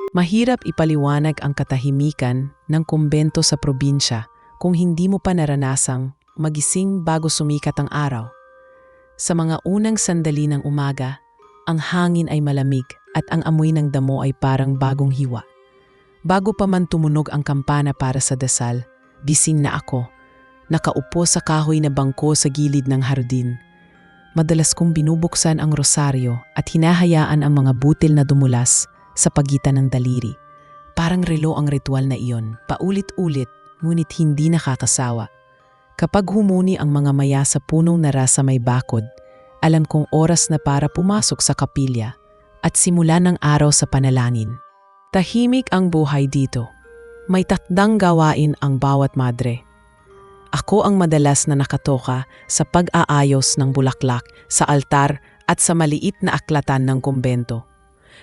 Mahirap ipaliwanag ang katahimikan ng kumbento sa probinsya kung hindi mo pa naranasang magising bago sumikat ang araw. Sa mga unang sandali ng umaga, ang hangin ay malamig at ang amoy ng damo ay parang bagong hiwa. Bago pa man tumunog ang kampana para sa dasal, gising na ako, nakaupo sa kahoy na bangko sa gilid ng hardin. Madalas kong binubuksan ang rosaryo at hinahayaan ang mga butil na dumulas sa pagitan ng daliri. Parang relo ang ritual na iyon, paulit-ulit ngunit hindi nakakasawa. Kapag humuni ang mga maya sa punong nara sa may bakod, alam kong oras na para pumasok sa kapilya at simulan ng araw sa panalangin. Tahimik ang buhay dito. May takdang gawain ang bawat madre. Ako ang madalas na nakatoka sa pag-aayos ng bulaklak sa altar at sa maliit na aklatan ng kumbento.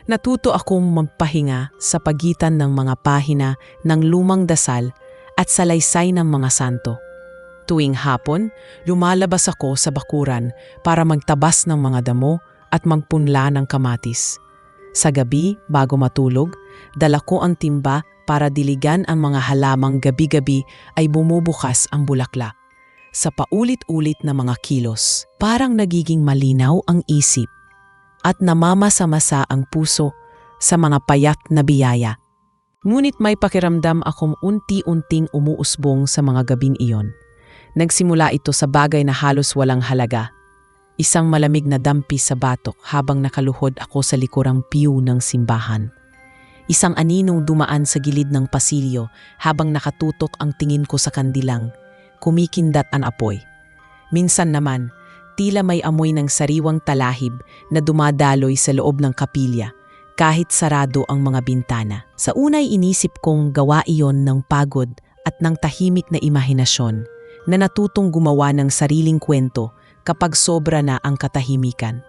Natuto akong magpahinga sa pagitan ng mga pahina ng lumang dasal at salaysay ng mga santo. Tuwing hapon, lumalabas ako sa bakuran para magtabas ng mga damo at magpunla ng kamatis. Sa gabi, bago matulog, dala ko ang timba para diligan ang mga halamang gabi-gabi ay bumubukas ang bulaklak. Sa paulit-ulit na mga kilos, parang nagiging malinaw ang isip at namamasa-masa ang puso sa mga payat na biyaya. Ngunit may pakiramdam akong unti-unting umuusbong sa mga gabing iyon. Nagsimula ito sa bagay na halos walang halaga. Isang malamig na dampi sa batok habang nakaluhod ako sa likurang piyu ng simbahan. Isang aninong dumaan sa gilid ng pasilyo habang nakatutok ang tingin ko sa kandilang. Kumikindat ang apoy. Minsan naman, tila may amoy ng sariwang talahib na dumadaloy sa loob ng kapilya kahit sarado ang mga bintana. Sa unay inisip kong gawa iyon ng pagod at ng tahimik na imahinasyon na natutong gumawa ng sariling kwento kapag sobra na ang katahimikan.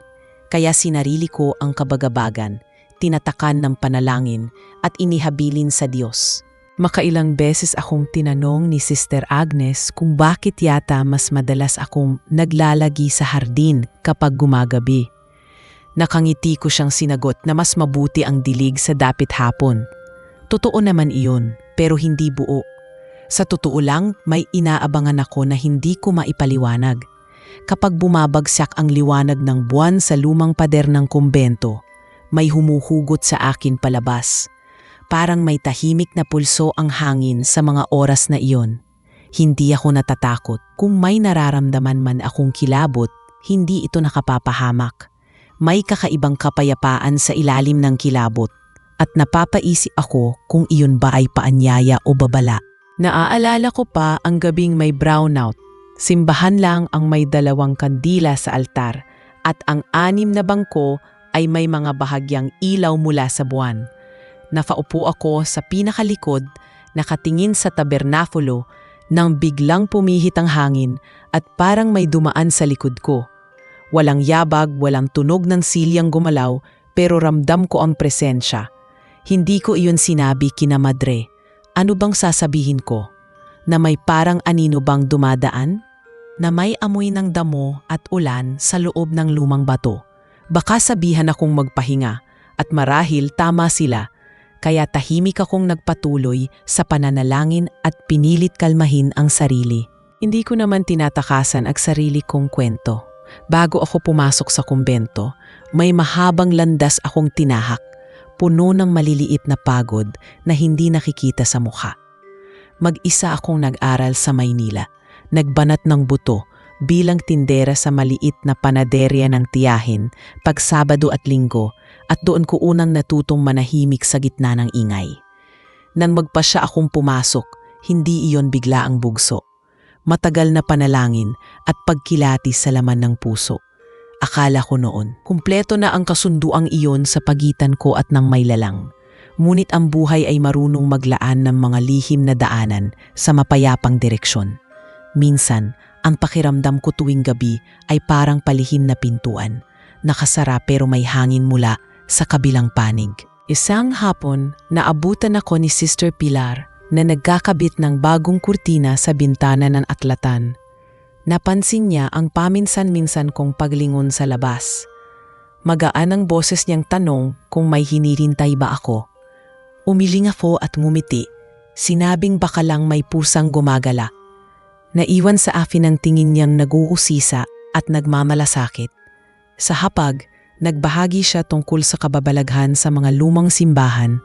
Kaya sinarili ko ang kabagabagan, tinatakan ng panalangin at inihabilin sa Diyos. Makailang beses akong tinanong ni Sister Agnes kung bakit yata mas madalas akong naglalagi sa hardin kapag gumagabi. Nakangiti ko siyang sinagot na mas mabuti ang dilig sa dapit hapon. Totoo naman iyon, pero hindi buo. Sa totoo lang, may inaabangan ako na hindi ko maipaliwanag. Kapag bumabagsak ang liwanag ng buwan sa lumang pader ng kumbento, may humuhugot sa akin palabas. Parang may tahimik na pulso ang hangin sa mga oras na iyon. Hindi ako natatakot. Kung may nararamdaman man akong kilabot, hindi ito nakapapahamak. May kakaibang kapayapaan sa ilalim ng kilabot at napapaisip ako kung iyon ba ay paanyaya o babala. Naaalala ko pa ang gabing may brownout. Simbahan lang ang may 2 kandila sa altar at ang 6 na bangko ay may mga bahagyang ilaw mula sa buwan. Nakaupo ako sa pinakalikod, nakatingin sa tabernakulo nang biglang pumihit ang hangin at parang may dumaan sa likod ko. Walang yabag, walang tunog ng silyang gumalaw, pero ramdam ko ang presensya. Hindi ko iyon sinabi kina madre. Ano bang sasabihin ko? Na may parang anino bang dumadaan? Na may amoy ng damo at ulan sa loob ng lumang bato? Baka sabihan akong magpahinga at marahil tama sila. Kaya tahimik akong nagpatuloy sa pananalangin at pinilit kalmahin ang sarili. Hindi ko naman tinatakasan ang sarili kong kwento. Bago ako pumasok sa kumbento, may mahabang landas akong tinahak, puno ng maliliit na pagod na hindi nakikita sa mukha. Mag-isa akong nag-aral sa Maynila, nagbanat ng buto bilang tindera sa maliit na panaderya ng tiyahin pag Sabado at Linggo, at doon ko unang natutong manahimik sa gitna ng ingay. Nang magpasya akong pumasok, hindi iyon bigla ang bugso. Matagal na panalangin at pagkilati sa laman ng puso. Akala ko noon, kumpleto na ang kasunduang iyon sa pagitan ko at ng maylalang. Ngunit ang buhay ay marunong maglaan ng mga lihim na daanan sa mapayapang direksyon. Minsan, ang pakiramdam ko tuwing gabi ay parang palihim na pintuan. Nakasara pero may hangin mula sa kabilang panig. Isang hapon, naabutan ako ni Sister Pilar na nagkakabit ng bagong kurtina sa bintana ng aklatan. Napansin niya ang paminsan-minsan kong paglingon sa labas. Magaan ang boses niyang tanong kung may hinihintay ba ako. Umiling ako at ngumiti. Sinabing baka lang may pusang gumagala. Naiwan sa akin ang tingin niyang nag-uusisa at nagmamalasakit. Sa hapag, nagbahagi siya tungkol sa kababalaghan sa mga lumang simbahan,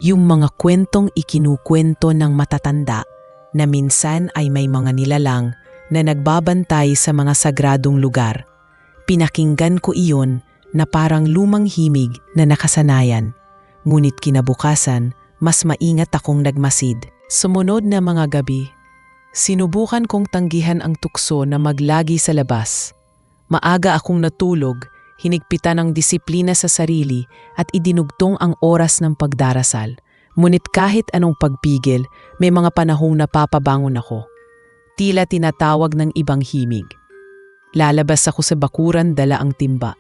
yung mga kwentong ikinukwento ng matatanda na minsan ay may mga nilalang na nagbabantay sa mga sagradong lugar. Pinakinggan ko iyon na parang lumang himig na nakasanayan. Ngunit kinabukasan, mas maingat akong nagmasid. Sumunod na mga gabi, sinubukan kong tanggihan ang tukso na maglagi sa labas. Maaga akong natulog, hinigpitan ang disiplina sa sarili at idinugtong ang oras ng pagdarasal. Ngunit kahit anong pagpigil, may mga panahong napapabangon ako. Tila tinatawag ng ibang himig. Lalabas ako sa bakuran, dala ang timba.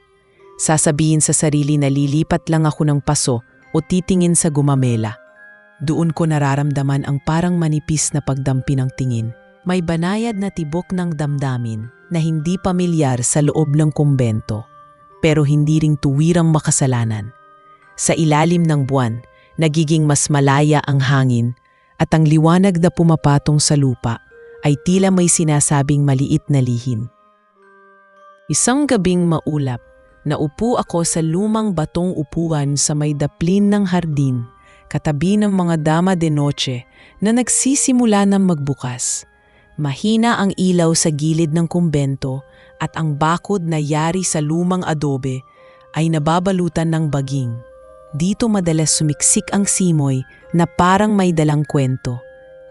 Sasabihin sa sarili na lilipat lang ako ng paso o titingin sa gumamela. Doon ko nararamdaman ang parang manipis na pagdampi ng tingin. May banayad na tibok ng damdamin na hindi pamilyar sa loob ng kumbento, pero hindi ring tuwirang makasalanan. Sa ilalim ng buwan, nagiging mas malaya ang hangin at ang liwanag na pumapatong sa lupa ay tila may sinasabing maliit na lihim. Isang gabing maulap, naupo ako sa lumang batong upuan sa may daplin ng hardin, katabi ng mga dama de noche na nagsisimula ng magbukas. Mahina ang ilaw sa gilid ng kumbento at ang bakod na yari sa lumang adobe ay nababalutan ng baging. Dito madalas sumiksik ang simoy na parang may dalang kwento.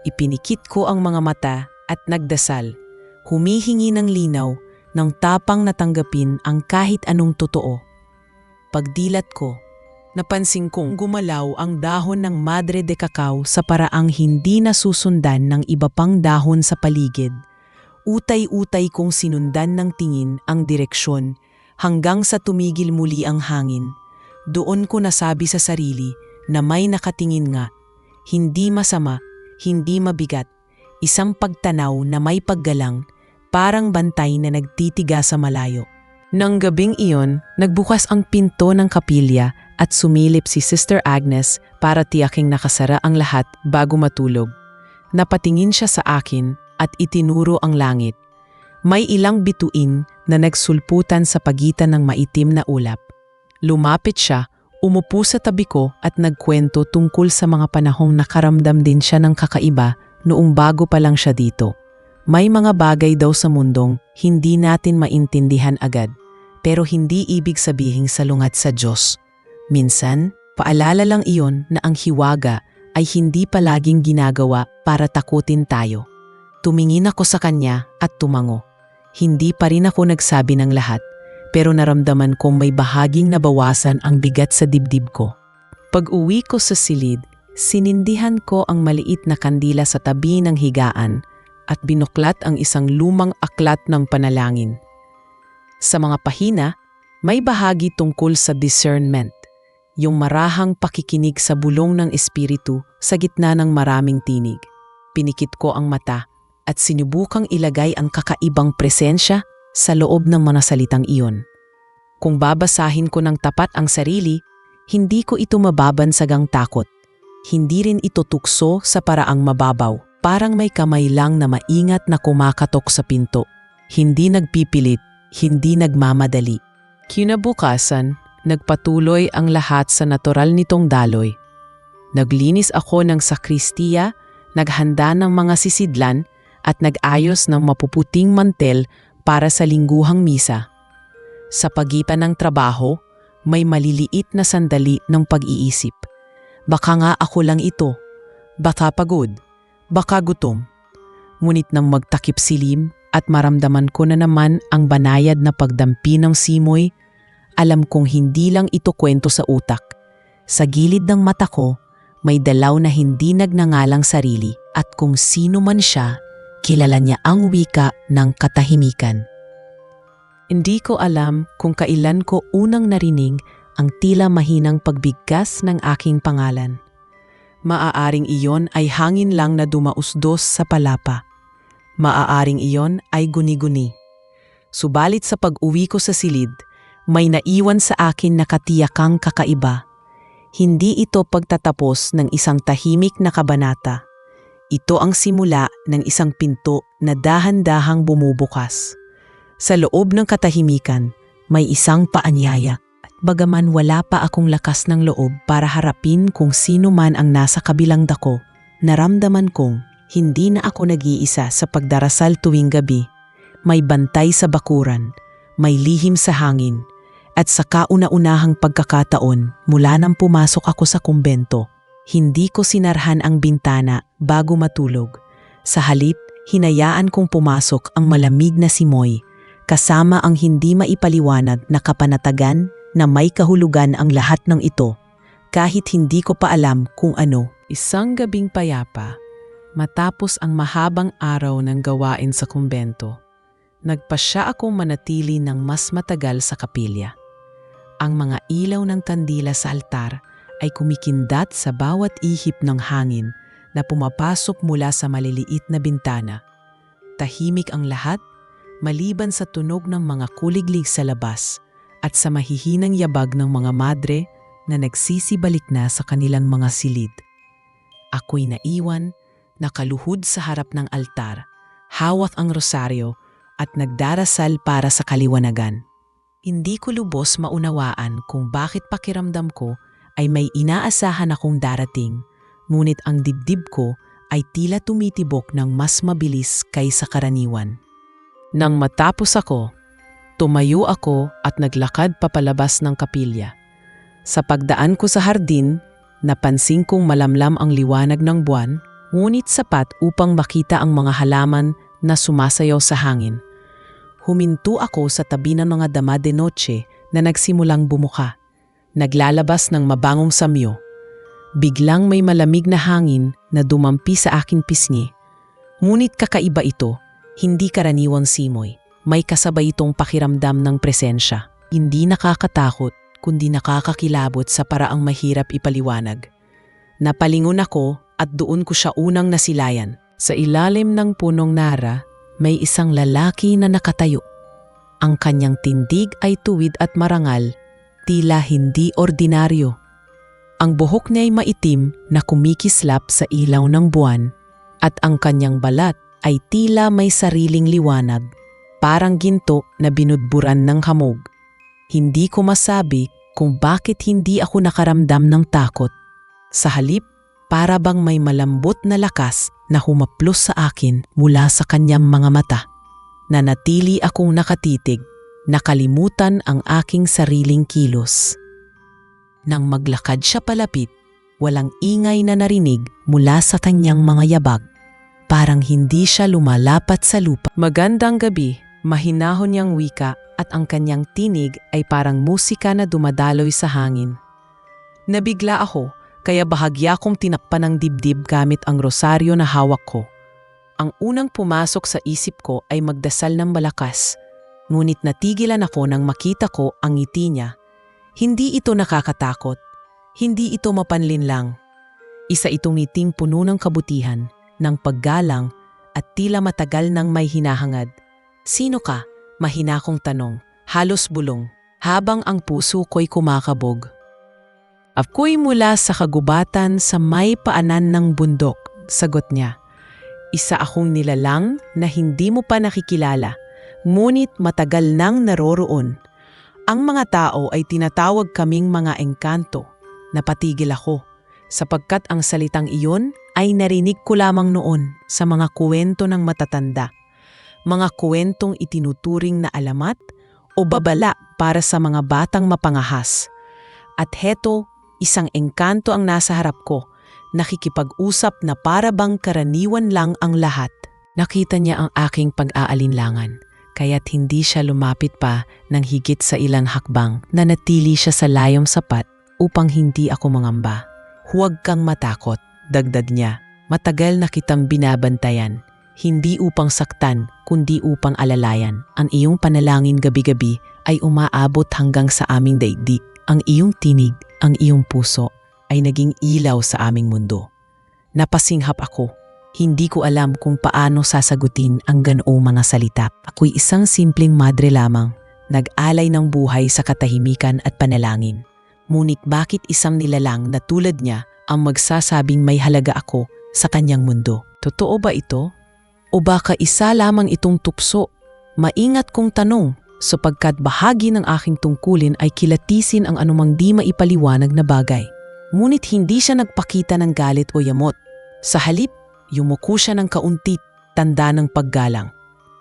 Ipinikit ko ang mga mata at nagdasal, humihingi ng linaw, ng tapang natanggapin ang kahit anong totoo. Pagdilat ko, napansin kong gumalaw ang dahon ng Madre de Cacao sa paraang hindi nasusundan ng iba pang dahon sa paligid. Utay-utay kong sinundan ng tingin ang direksyon hanggang sa tumigil muli ang hangin. Doon ko nasabi sa sarili na may nakatingin nga. Hindi masama, hindi mabigat, isang pagtanaw na may paggalang, parang bantay na nagtitiga sa malayo. Nang gabing iyon, nagbukas ang pinto ng kapilya at sumilip si Sister Agnes para tiyaking nakasara ang lahat bago matulog. Napatingin siya sa akin at itinuro ang langit. May ilang bituin na nagsulputan sa pagitan ng maitim na ulap. Lumapit siya, umupo sa tabi ko at nagkwento tungkol sa mga panahong nakaramdam din siya ng kakaiba noong bago pa lang siya dito. May mga bagay daw sa mundong hindi natin maintindihan agad, pero hindi ibig sabihing salungat sa Diyos. Minsan, paalala lang iyon na ang hiwaga ay hindi palaging ginagawa para takutin tayo. Tumingin ako sa kanya at tumango. Hindi pa rin ako nagsabi ng lahat, pero naramdaman kong may bahaging nabawasan ang bigat sa dibdib ko. Pag-uwi ko sa silid, sinindihan ko ang maliit na kandila sa tabi ng higaan at binuklat ang isang lumang aklat ng panalangin. Sa mga pahina, may bahagi tungkol sa discernment, yung marahang pakikinig sa bulong ng espiritu sa gitna ng maraming tinig. Pinikit ko ang mata at sinubukang ilagay ang kakaibang presensya sa loob ng mga salitang iyon. Kung babasahin ko ng tapat ang sarili, hindi ko ito mababansagang takot. Hindi rin ito tukso sa paraang mababaw, parang may kamay lang na maingat na kumakatok sa pinto. Hindi nagpipilit, hindi nagmamadali. Kinabukasan, nagpatuloy ang lahat sa natural nitong daloy. Naglinis ako ng sakristiya, naghanda ng mga sisidlan, at nag-ayos ng mapuputing mantel para sa lingguhang misa. Sa pagitan ng trabaho, may maliliit na sandali ng pag-iisip. Baka nga ako lang ito, baka pagod, baka gutom. Ngunit nang magtakip silim at maramdaman ko na naman ang banayad na pagdampi ng simoy, alam kong hindi lang ito kwento sa utak. Sa gilid ng mata ko, may dalaw na hindi nagngangalang sarili at kung sino man siya, kilala niya ang wika ng katahimikan. Hindi ko alam kung kailan ko unang narinig ang tila mahinang pagbigkas ng aking pangalan. Maaaring iyon ay hangin lang na dumausdos sa palapa. Maaaring iyon ay guni-guni. Subalit sa pag-uwi ko sa silid, may naiwan sa akin na katiyakang kakaiba. Hindi ito pagtatapos ng isang tahimik na kabanata. Ito ang simula ng isang pinto na dahan-dahang bumubukas. Sa loob ng katahimikan, may isang paanyaya. Bagaman wala pa akong lakas ng loob para harapin kung sino man ang nasa kabilang dako, naramdaman kong hindi na ako nag-iisa sa pagdarasal tuwing gabi. May bantay sa bakuran, may lihim sa hangin, at sa kauna-unahang pagkakataon mula nang pumasok ako sa kumbento, hindi ko sinarhan ang bintana bago matulog. Sa halip, hinayaan kong pumasok ang malamig na simoy, kasama ang hindi maipaliwanag na kapanatagan na may kahulugan ang lahat ng ito, kahit hindi ko pa alam kung ano. Isang gabing payapa, matapos ang mahabang araw ng gawain sa kumbento, nagpasya akong manatili ng mas matagal sa kapilya. Ang mga ilaw ng kandila sa altar ay kumikindat sa bawat ihip ng hangin na pumapasok mula sa maliliit na bintana. Tahimik ang lahat, maliban sa tunog ng mga kuliglig sa labas at sa mahihinang yabag ng mga madre na nagsisibalik na sa kanilang mga silid. Ako'y naiwan, nakaluhod sa harap ng altar, hawak ang rosaryo at nagdarasal para sa kaliwanagan. Hindi ko lubos maunawaan kung bakit pakiramdam ko ay may inaasahan akong darating, ngunit ang dibdib ko ay tila tumitibok ng mas mabilis kaysa karaniwan. Nang matapos ako, tumayo ako at naglakad papalabas ng kapilya. Sa pagdaan ko sa hardin, napansin kong malamlam ang liwanag ng buwan, ngunit sapat upang makita ang mga halaman na sumasayaw sa hangin. Huminto ako sa tabi ng mga dama de noche na nagsimulang bumuka, naglalabas ng mabangong samyo. Biglang may malamig na hangin na dumampi sa aking pisngi. Ngunit kakaiba ito, hindi karaniwang simoy. May kasabay itong pakiramdam ng presensya. Hindi nakakatakot, kundi nakakakilabot sa paraang mahirap ipaliwanag. Napalingon ako at doon ko siya unang nasilayan. Sa ilalim ng punong nara, may isang lalaki na nakatayo. Ang kanyang tindig ay tuwid at marangal, tila hindi ordinaryo. Ang buhok niya ay maitim na kumikislap sa ilaw ng buwan at ang kanyang balat ay tila may sariling liwanag. Parang ginto na binudburan ng hamog. Hindi ko masabi kung bakit hindi ako nakaramdam ng takot. Sa halip, para bang may malambot na lakas na humaplos sa akin mula sa kanyang mga mata. Nanatili akong nakatitig, nakalimutan ang aking sariling kilos. Nang maglakad siya palapit, walang ingay na narinig mula sa kanyang mga yabag. Parang hindi siya lumalapat sa lupa. Magandang gabi. Mahinahon niyang wika at ang kanyang tinig ay parang musika na dumadaloy sa hangin. Nabigla ako, kaya bahagya kong tinakpan ng dibdib gamit ang rosaryo na hawak ko. Ang unang pumasok sa isip ko ay magdasal ng malakas, ngunit natigilan ako nang makita ko ang ngiti niya. Hindi ito nakakatakot, hindi ito mapanlinlang. Isa itong ngiting puno ng kabutihan, ng paggalang at tila matagal nang may hinahangad. Sino ka? Mahina kong tanong, halos bulong, habang ang puso ko'y kumakabog. Ako'y mula sa kagubatan sa may paanan ng bundok, sagot niya. Isa akong nilalang na hindi mo pa nakikilala, ngunit matagal nang naroroon. Ang mga tao ay tinatawag kaming mga engkanto. Napatigil ako, sapagkat ang salitang iyon ay narinig ko lamang noon sa mga kuwento ng matatanda. Mga kwentong itinuturing na alamat o babala para sa mga batang mapangahas. At heto, isang engkanto ang nasa harap ko, nakikipag-usap na para bang karaniwan lang ang lahat. Nakita niya ang aking pag-aalinlangan, kaya't hindi siya lumapit pa ng higit sa ilang hakbang. Nanatili siya sa layong sapat upang hindi ako mangamba. Huwag kang matakot, dagdag niya. Matagal na kitang binabantayan. Hindi upang saktan, kundi upang alalayan. Ang iyong panalangin gabi-gabi ay umaabot hanggang sa aming daigdig. Ang iyong tinig, ang iyong puso ay naging ilaw sa aming mundo. Napasinghap ako. Hindi ko alam kung paano sasagutin ang ganoong mga salita. Ako'y isang simpleng madre lamang, nag-alay ng buhay sa katahimikan at panalangin. Ngunit bakit isang nilalang na tulad niya ang magsasabing may halaga ako sa kanyang mundo? Totoo ba ito? O baka isa lamang itong tukso? Maingat kong tanong sapagkat bahagi ng aking tungkulin ay kilatisin ang anumang di maipaliwanag na bagay. Ngunit hindi siya nagpakita ng galit o yamot. Sa halip, yumuko siya ng kaunti, tanda ng paggalang.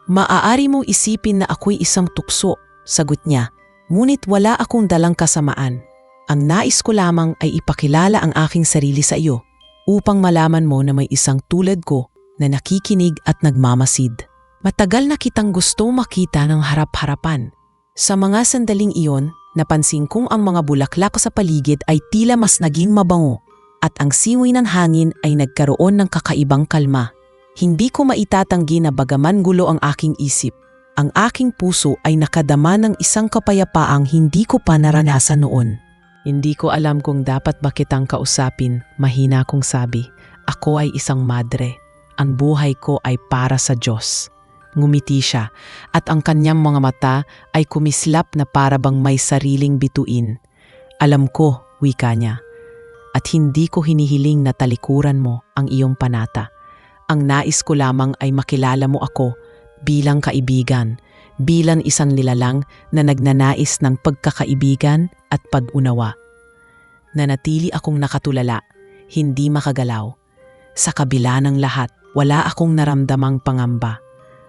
Maaari mong isipin na ako'y isang tukso, sagot niya. Ngunit wala akong dalang kasamaan. Ang nais ko lamang ay ipakilala ang aking sarili sa iyo upang malaman mo na may isang tulad ko na nakikinig at nagmamasid. Matagal na kitang gusto makita ng harap-harapan. Sa mga sandaling iyon, napansin kong ang mga bulaklak sa paligid ay tila mas naging mabango at ang simoy ng hangin ay nagkaroon ng kakaibang kalma. Hindi ko maitatanggi na bagaman gulo ang aking isip, ang aking puso ay nakadama ng isang kapayapaang hindi ko pa naranasan noon. Hindi ko alam kung dapat ba kitang kausapin, mahina kong sabi. Ako ay isang madre. Ang buhay ko ay para sa Diyos. Ngumiti siya at ang kanyang mga mata ay kumislap na para bang may sariling bituin. Alam ko, wika niya, at hindi ko hinihiling na talikuran mo ang iyong panata. Ang nais ko lamang ay makilala mo ako bilang kaibigan, bilang isang nilalang na nagnanais ng pagkakaibigan at pag-unawa. Nanatili akong nakatulala, hindi makagalaw. Sa kabila ng lahat, wala akong naramdamang pangamba.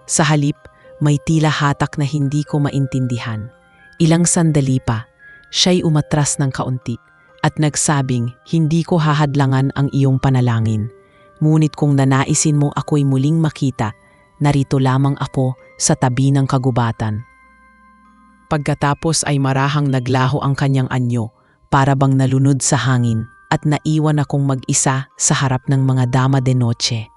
Sa halip, may tila hatak na hindi ko maintindihan. Ilang sandali pa, siya'y umatras ng kaunti at nagsabing hindi ko hahadlangan ang iyong panalangin. Ngunit kung nanaisin mo ako'y muling makita, narito lamang ako sa tabi ng kagubatan. Pagkatapos ay marahang naglaho ang kanyang anyo para bang nalunod sa hangin at naiwan akong mag-isa sa harap ng mga dama de noche.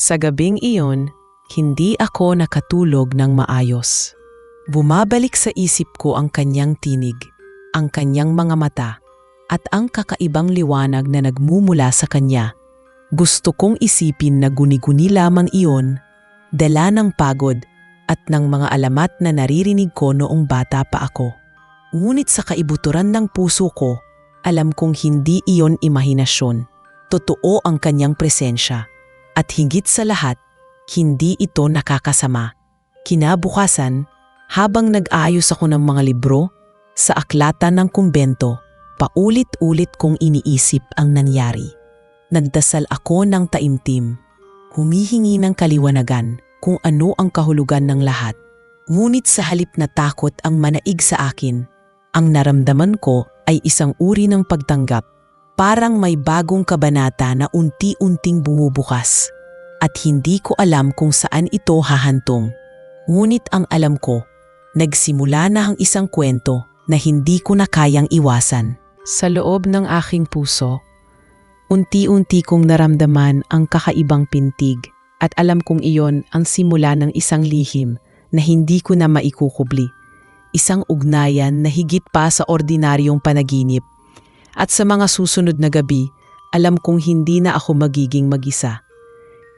Sa gabing iyon, hindi ako nakatulog ng maayos. Bumabalik sa isip ko ang kanyang tinig, ang kanyang mga mata, at ang kakaibang liwanag na nagmumula sa kanya. Gusto kong isipin na guni-guni lamang iyon, dala ng pagod at ng mga alamat na naririnig ko noong bata pa ako. Ngunit sa kaibuturan ng puso ko, alam kong hindi iyon imahinasyon. Totoo ang kanyang presensya. At higit sa lahat, hindi ito nakakasama. Kinabukasan, habang nag-aayos ako ng mga libro, sa aklatan ng kumbento, paulit-ulit kong iniisip ang nangyari. Nagdasal ako ng taimtim, humihingi ng kaliwanagan kung ano ang kahulugan ng lahat. Ngunit sa halip na takot ang manaig sa akin, ang naramdaman ko ay isang uri ng pagtanggap. Parang may bagong kabanata na unti-unting bumubukas at hindi ko alam kung saan ito hahantong. Ngunit ang alam ko, nagsimula na ang isang kwento na hindi ko na kayang iwasan. Sa loob ng aking puso, unti-unti kong naramdaman ang kakaibang pintig at alam kong iyon ang simula ng isang lihim na hindi ko na maikukubli. Isang ugnayan na higit pa sa ordinaryong panaginip. At sa mga susunod na gabi, alam kong hindi na ako magiging mag-isa.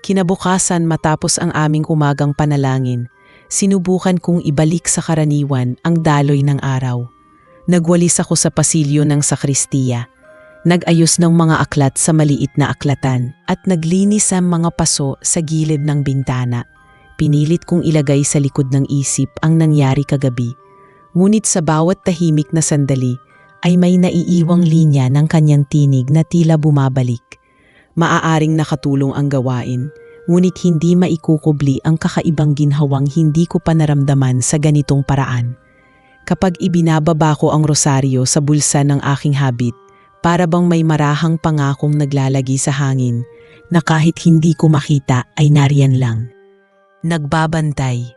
Kinabukasan matapos ang aming umagang panalangin, sinubukan kong ibalik sa karaniwan ang daloy ng araw. Nagwalis ako sa pasilyo ng sakristiya. Nag-ayos ng mga aklat sa maliit na aklatan at naglinis ang mga paso sa gilid ng bintana. Pinilit kong ilagay sa likod ng isip ang nangyari kagabi. Ngunit sa bawat tahimik na sandali ay may naiiwang linya ng kanyang tinig na tila bumabalik. Maaaring nakatulong ang gawain, ngunit hindi maikukubli ang kakaibang ginhawang hindi ko pa naramdaman sa ganitong paraan. Kapag ibinababa ko ang rosaryo sa bulsa ng aking habit, para bang may marahang pangakong naglalagi sa hangin na kahit hindi ko makita ay nariyan lang. Nagbabantay.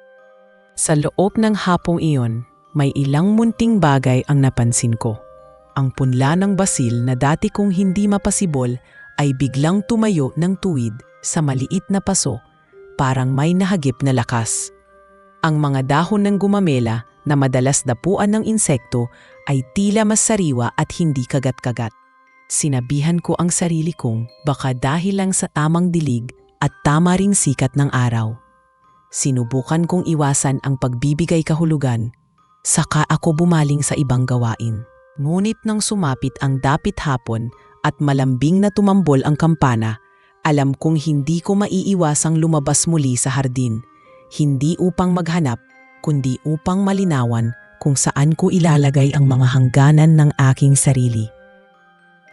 Sa loob ng hapong iyon, may ilang munting bagay ang napansin ko. Ang punla ng basil na dati kong hindi mapasibol ay biglang tumayo ng tuwid sa maliit na paso, parang may nahagip na lakas. Ang mga dahon ng gumamela na madalas dapuan ng insekto ay tila mas sariwa at hindi kagat-kagat. Sinabihan ko ang sarili kong baka dahil lang sa tamang dilig at tama ring sikat ng araw. Sinubukan kong iwasan ang pagbibigay kahulugan, saka ako bumaling sa ibang gawain. Ngunit nang sumapit ang dapit hapon at malambing na tumambol ang kampana, alam kong hindi ko maiiwasang lumabas muli sa hardin. Hindi upang maghanap, kundi upang malinawan kung saan ko ilalagay ang mga hangganan ng aking sarili.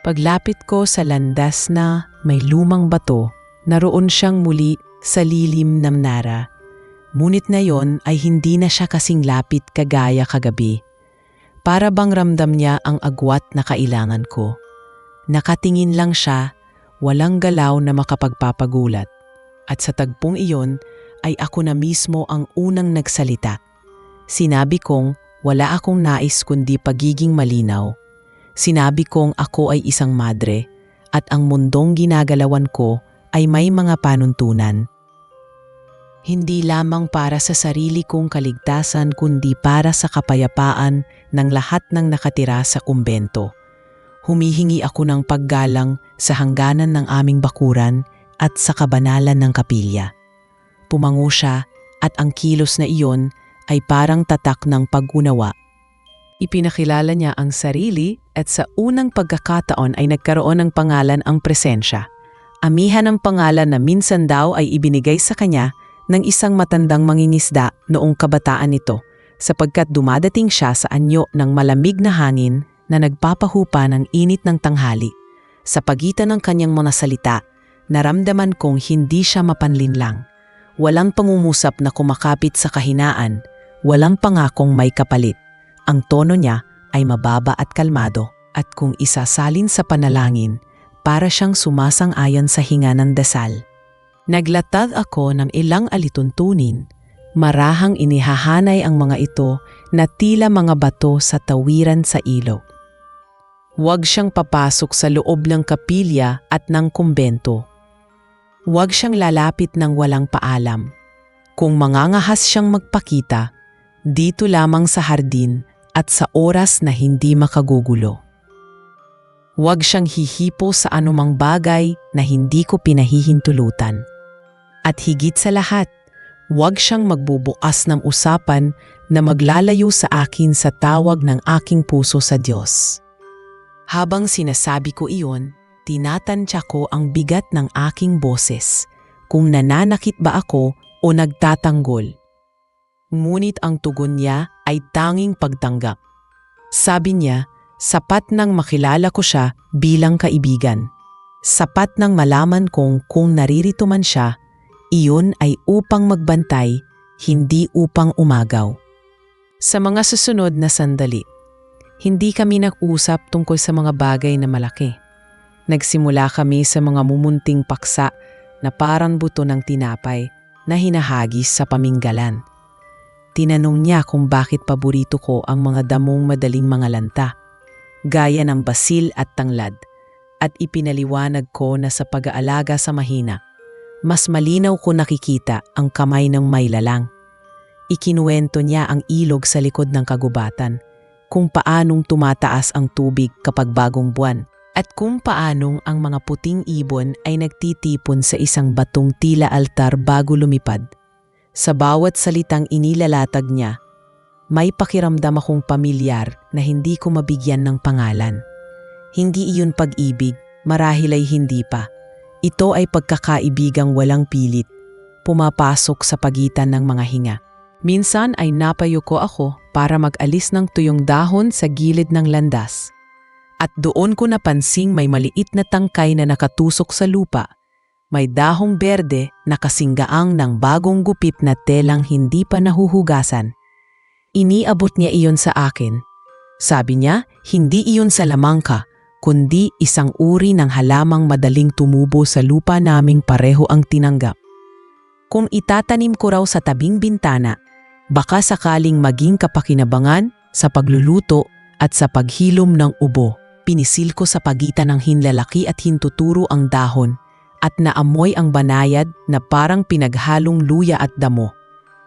Paglapit ko sa landas na may lumang bato, naroon siyang muli sa lilim ng Nara. Ngunit na yon ay hindi na siya kasing lapit kagaya kagabi. Para bang ramdam niya ang agwat na kailangan ko. Nakatingin lang siya, walang galaw na makapagpapagulat. At sa tagpong iyon ay ako na mismo ang unang nagsalita. Sinabi kong wala akong nais kundi pagiging malinaw. Sinabi kong ako ay isang madre at ang mundong ginagalawan ko ay may mga panuntunan. Hindi lamang para sa sarili kong kaligtasan kundi para sa kapayapaan ng lahat ng nakatira sa kumbento. Humihingi ako ng paggalang sa hangganan ng aming bakuran at sa kabanalan ng kapilya. Pumango siya at ang kilos na iyon ay parang tatak ng pag-unawa. Ipinakilala niya ang sarili at sa unang pagkakataon ay nagkaroon ng pangalan ang presensya. Amihan ng pangalan na minsan daw ay ibinigay sa kanya ng isang matandang mangingisda noong kabataan nito sapagkat dumadating siya sa anyo ng malamig na hangin na nagpapahupa ng init ng tanghali. Sa pagitan ng kanyang mga salita, naramdaman kong hindi siya mapanlinlang. Walang pangungusap na kumakapit sa kahinaan, walang pangakong may kapalit. Ang tono niya ay mababa at kalmado at kung isasalin sa panalangin, para siyang sumasang-ayon sa hinga ng dasal. Naglatad ako ng ilang alituntunin, marahang inihahanay ang mga ito na tila mga bato sa tawiran sa ilog. Huwag siyang papasok sa loob ng kapilya at ng kumbento. Huwag siyang lalapit ng walang paalam. Kung mangangahas siyang magpakita, dito lamang sa hardin at sa oras na hindi makagugulo. Huwag siyang hihipo sa anumang bagay na hindi ko pinahihintulutan. At higit sa lahat, huwag siyang magbubukas ng usapan na maglalayo sa akin sa tawag ng aking puso sa Diyos. Habang sinasabi ko iyon, tinatantya ko ang bigat ng aking boses, kung nananakit ba ako o nagtatanggol. Ngunit ang tugon niya ay tanging pagtanggap. Sabi niya, sapat nang makilala ko siya bilang kaibigan. Sapat nang malaman kong kung naririto man siya, iyon ay upang magbantay, hindi upang umagaw. Sa mga susunod na sandali, hindi kami nag-usap tungkol sa mga bagay na malaki. Nagsimula kami sa mga mumunting paksa na parang buto ng tinapay na hinahagis sa paminggalan. Tinanong niya kung bakit paborito ko ang mga damong madaling mangalanta, gaya ng basil at tanglad, at ipinaliwanag ko na sa pag-aalaga sa mahina, mas malinaw ko nakikita ang kamay ng may lalang. Ikinuwento niya ang ilog sa likod ng kagubatan, kung paanong tumataas ang tubig kapag bagong buwan, at kung paanong ang mga puting ibon ay nagtitipon sa isang batong tila altar bago lumipad. Sa bawat salitang inilalatag niya, may pakiramdam akong pamilyar na hindi ko mabigyan ng pangalan. Hindi iyon pag-ibig, marahil ay hindi pa. Ito ay pagkakaibigang walang pilit, pumapasok sa pagitan ng mga hinga. Minsan ay napayuko ako para mag-alis ng tuyong dahon sa gilid ng landas. At doon ko napansing may maliit na tangkay na nakatusok sa lupa. May dahong berde na kasinggaang ng bagong gupit na telang hindi pa nahuhugasan. Iniabot niya iyon sa akin. Sabi niya, hindi iyon salamangka, kundi isang uri ng halamang madaling tumubo sa lupa naming pareho ang tinanggap. Kung itatanim ko raw sa tabing bintana, baka sakaling maging kapakinabangan sa pagluluto at sa paghilom ng ubo. Pinisil ko sa pagitan ng hinlalaki at hintuturo ang dahon at naamoy ang banayad na parang pinaghalong luya at damo.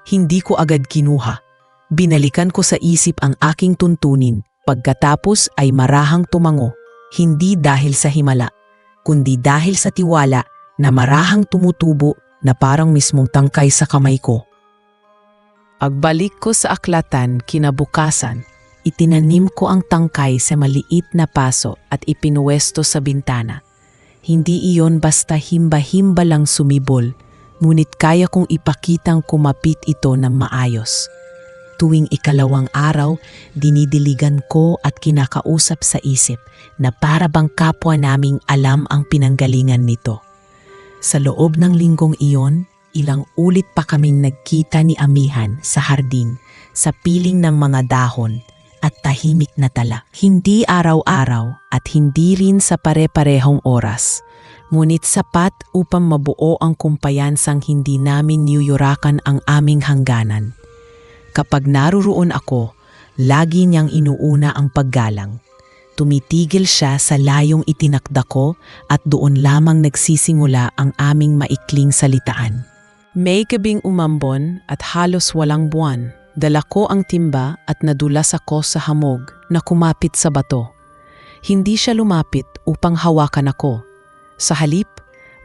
Hindi ko agad kinuha. Binalikan ko sa isip ang aking tuntunin. Pagkatapos ay marahang tumango, hindi dahil sa himala, kundi dahil sa tiwala na marahang tumutubo na parang mismong tangkay sa kamay ko. Pagbalik ko sa aklatan kinabukasan, Itinanim ko ang tangkay sa maliit na paso at ipinuwesto sa bintana. Hindi iyon basta himba-himba lang sumibol, ngunit kaya kong ipakitang kumapit ito ng maayos. Tuwing ikalawang araw, dinidiligan ko at kinakausap sa isip na para bang kapwa naming alam ang pinanggalingan nito. Sa loob ng linggong iyon, ilang ulit pa kaming nagkita ni Amihan sa hardin, sa piling ng mga dahon at tahimik na tala. Hindi araw-araw at hindi rin sa pare-parehong oras, ngunit sapat upang mabuo ang kumpiyansang hindi namin niyuyurakan ang aming hangganan. Kapag naruroon ako, lagi niyang inuuna ang paggalang. Tumitigil siya sa layong itinakda ko at doon lamang nagsisimula ang aming maikling salitaan. May gabing umambon at halos walang buwan. Dala ko ang timba at nadulas ako sa hamog na kumapit sa bato. Hindi siya lumapit upang hawakan ako. Sa halip,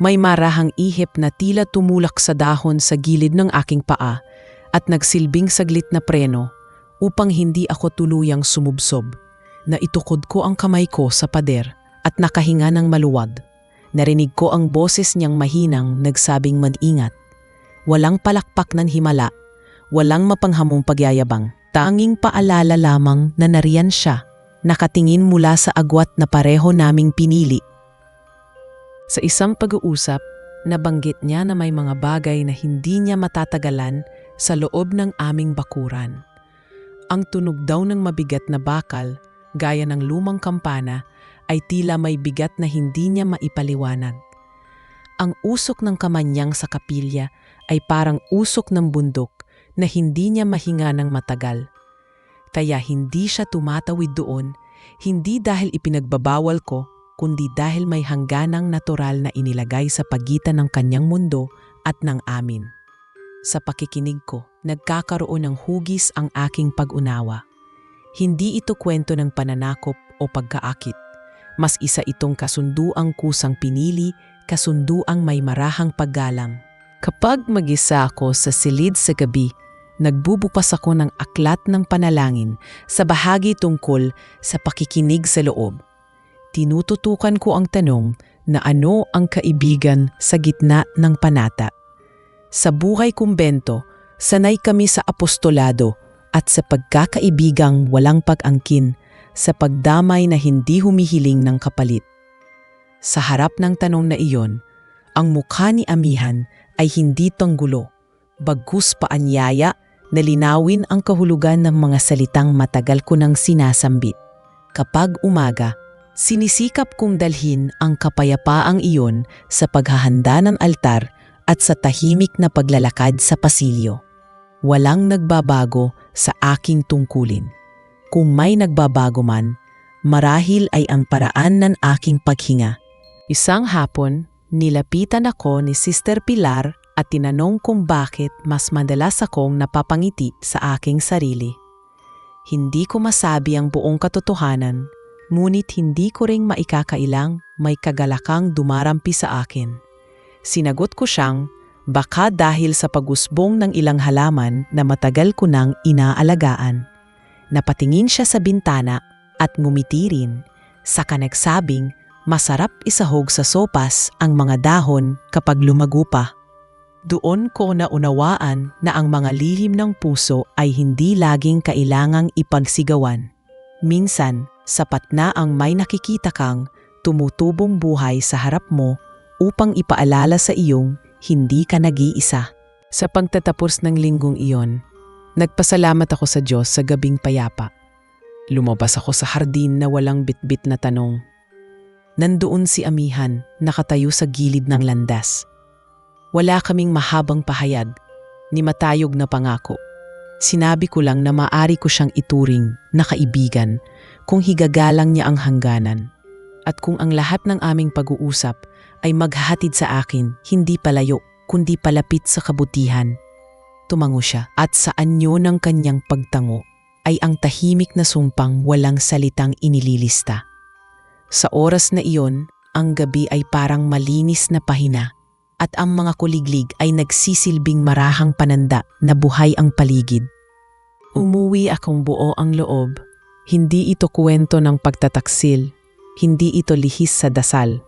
may marahang ihip na tila tumulak sa dahon sa gilid ng aking paa at nagsilbing saglit na preno upang hindi ako tuluyang sumubsob. Naitukod ko ang kamay ko sa pader at nakahinga ng maluwag. Narinig ko ang boses niyang mahinang nagsabing mag-ingat. Walang palakpak ng himala, walang mapanghamong pagyayabang. Tanging paalala lamang na nariyan siya, nakatingin mula sa agwat na pareho naming pinili. Sa isang pag-uusap, nabanggit niya na may mga bagay na hindi niya matatagalan sa loob ng aming bakuran. Ang tunog daw ng mabigat na bakal, gaya ng lumang kampana, ay tila may bigat na hindi niya maipaliwanag. Ang usok ng kamanyang sa kapilya ay parang usok ng bundok na hindi niya mahinga ng matagal. Kaya hindi siya tumatawid doon, hindi dahil ipinagbabawal ko, kundi dahil may hangganang natural na inilagay sa pagitan ng kanyang mundo at ng amin. Sa pakikinig ko, nagkakaroon ng hugis ang aking pag-unawa. Hindi ito kwento ng pananakop o pagkaakit. Mas isa itong kasunduang kusang pinili, kasunduang may marahang paggalang. Kapag mag-isa ako sa silid sa gabi, nagbubukas ako ng aklat ng panalangin sa bahagi tungkol sa pakikinig sa loob. Tinututukan ko ang tanong na ano ang kaibigan sa gitna ng panata. Sa buhay kumbento, sanay kami sa apostolado at sa pagkakaibigang walang pag-angkin, sa pagdamay na hindi humihiling ng kapalit. Sa harap ng tanong na iyon, ang mukha ni Amihan ay hindi tanggulo, bagkus paanyaya na linawin ang kahulugan ng mga salitang matagal ko nang sinasambit. Kapag umaga, sinisikap kong dalhin ang kapayapaang iyon sa paghahanda ng altar at sa tahimik na paglalakad sa pasilyo. Walang nagbabago sa aking tungkulin. Kung may nagbabago man, marahil ay ang paraan ng aking paghinga. Isang hapon, nilapitan ako ni Sister Pilar at tinanong kung bakit mas madalas akong napapangiti sa aking sarili. Hindi ko masabi ang buong katotohanan, ngunit hindi ko ring maikakailang may kagalakang dumarampi sa akin. Sinagot ko siyang, baka dahil sa pagusbong ng ilang halaman na matagal ko nang inaalagaan. Napatingin siya sa bintana at ngumiti rin, saka nagsabing masarap isahog sa sopas ang mga dahon kapag lumago pa. Doon ko naunawaan na ang mga lihim ng puso ay hindi laging kailangang ipagsigawan. Minsan, sapat na ang may nakikita kang tumutubong buhay sa harap mo upang ipaalala sa iyong hindi ka nag-iisa. Sa pagtatapos ng linggong iyon, nagpasalamat ako sa Diyos sa gabing payapa. Lumabas ako sa hardin na walang bitbit na tanong. Nandoon si Amihan, nakatayo sa gilid ng landas. Wala kaming mahabang pahayag, ni matayog na pangako. Sinabi ko lang na maaari ko siyang ituring na kaibigan kung higagalang niya ang hangganan. At kung ang lahat ng aming pag-uusap ay maghahatid sa akin, hindi palayo, kundi palapit sa kabutihan. Tumango siya at sa anyo ng kanyang pagtango ay ang tahimik na sumpang walang salitang inililista. Sa oras na iyon, ang gabi ay parang malinis na pahina at ang mga kuliglig ay nagsisilbing marahang pananda na buhay ang paligid. Umuwi akong buo ang loob, Hindi ito kwento ng pagtataksil, hindi ito lihis sa dasal.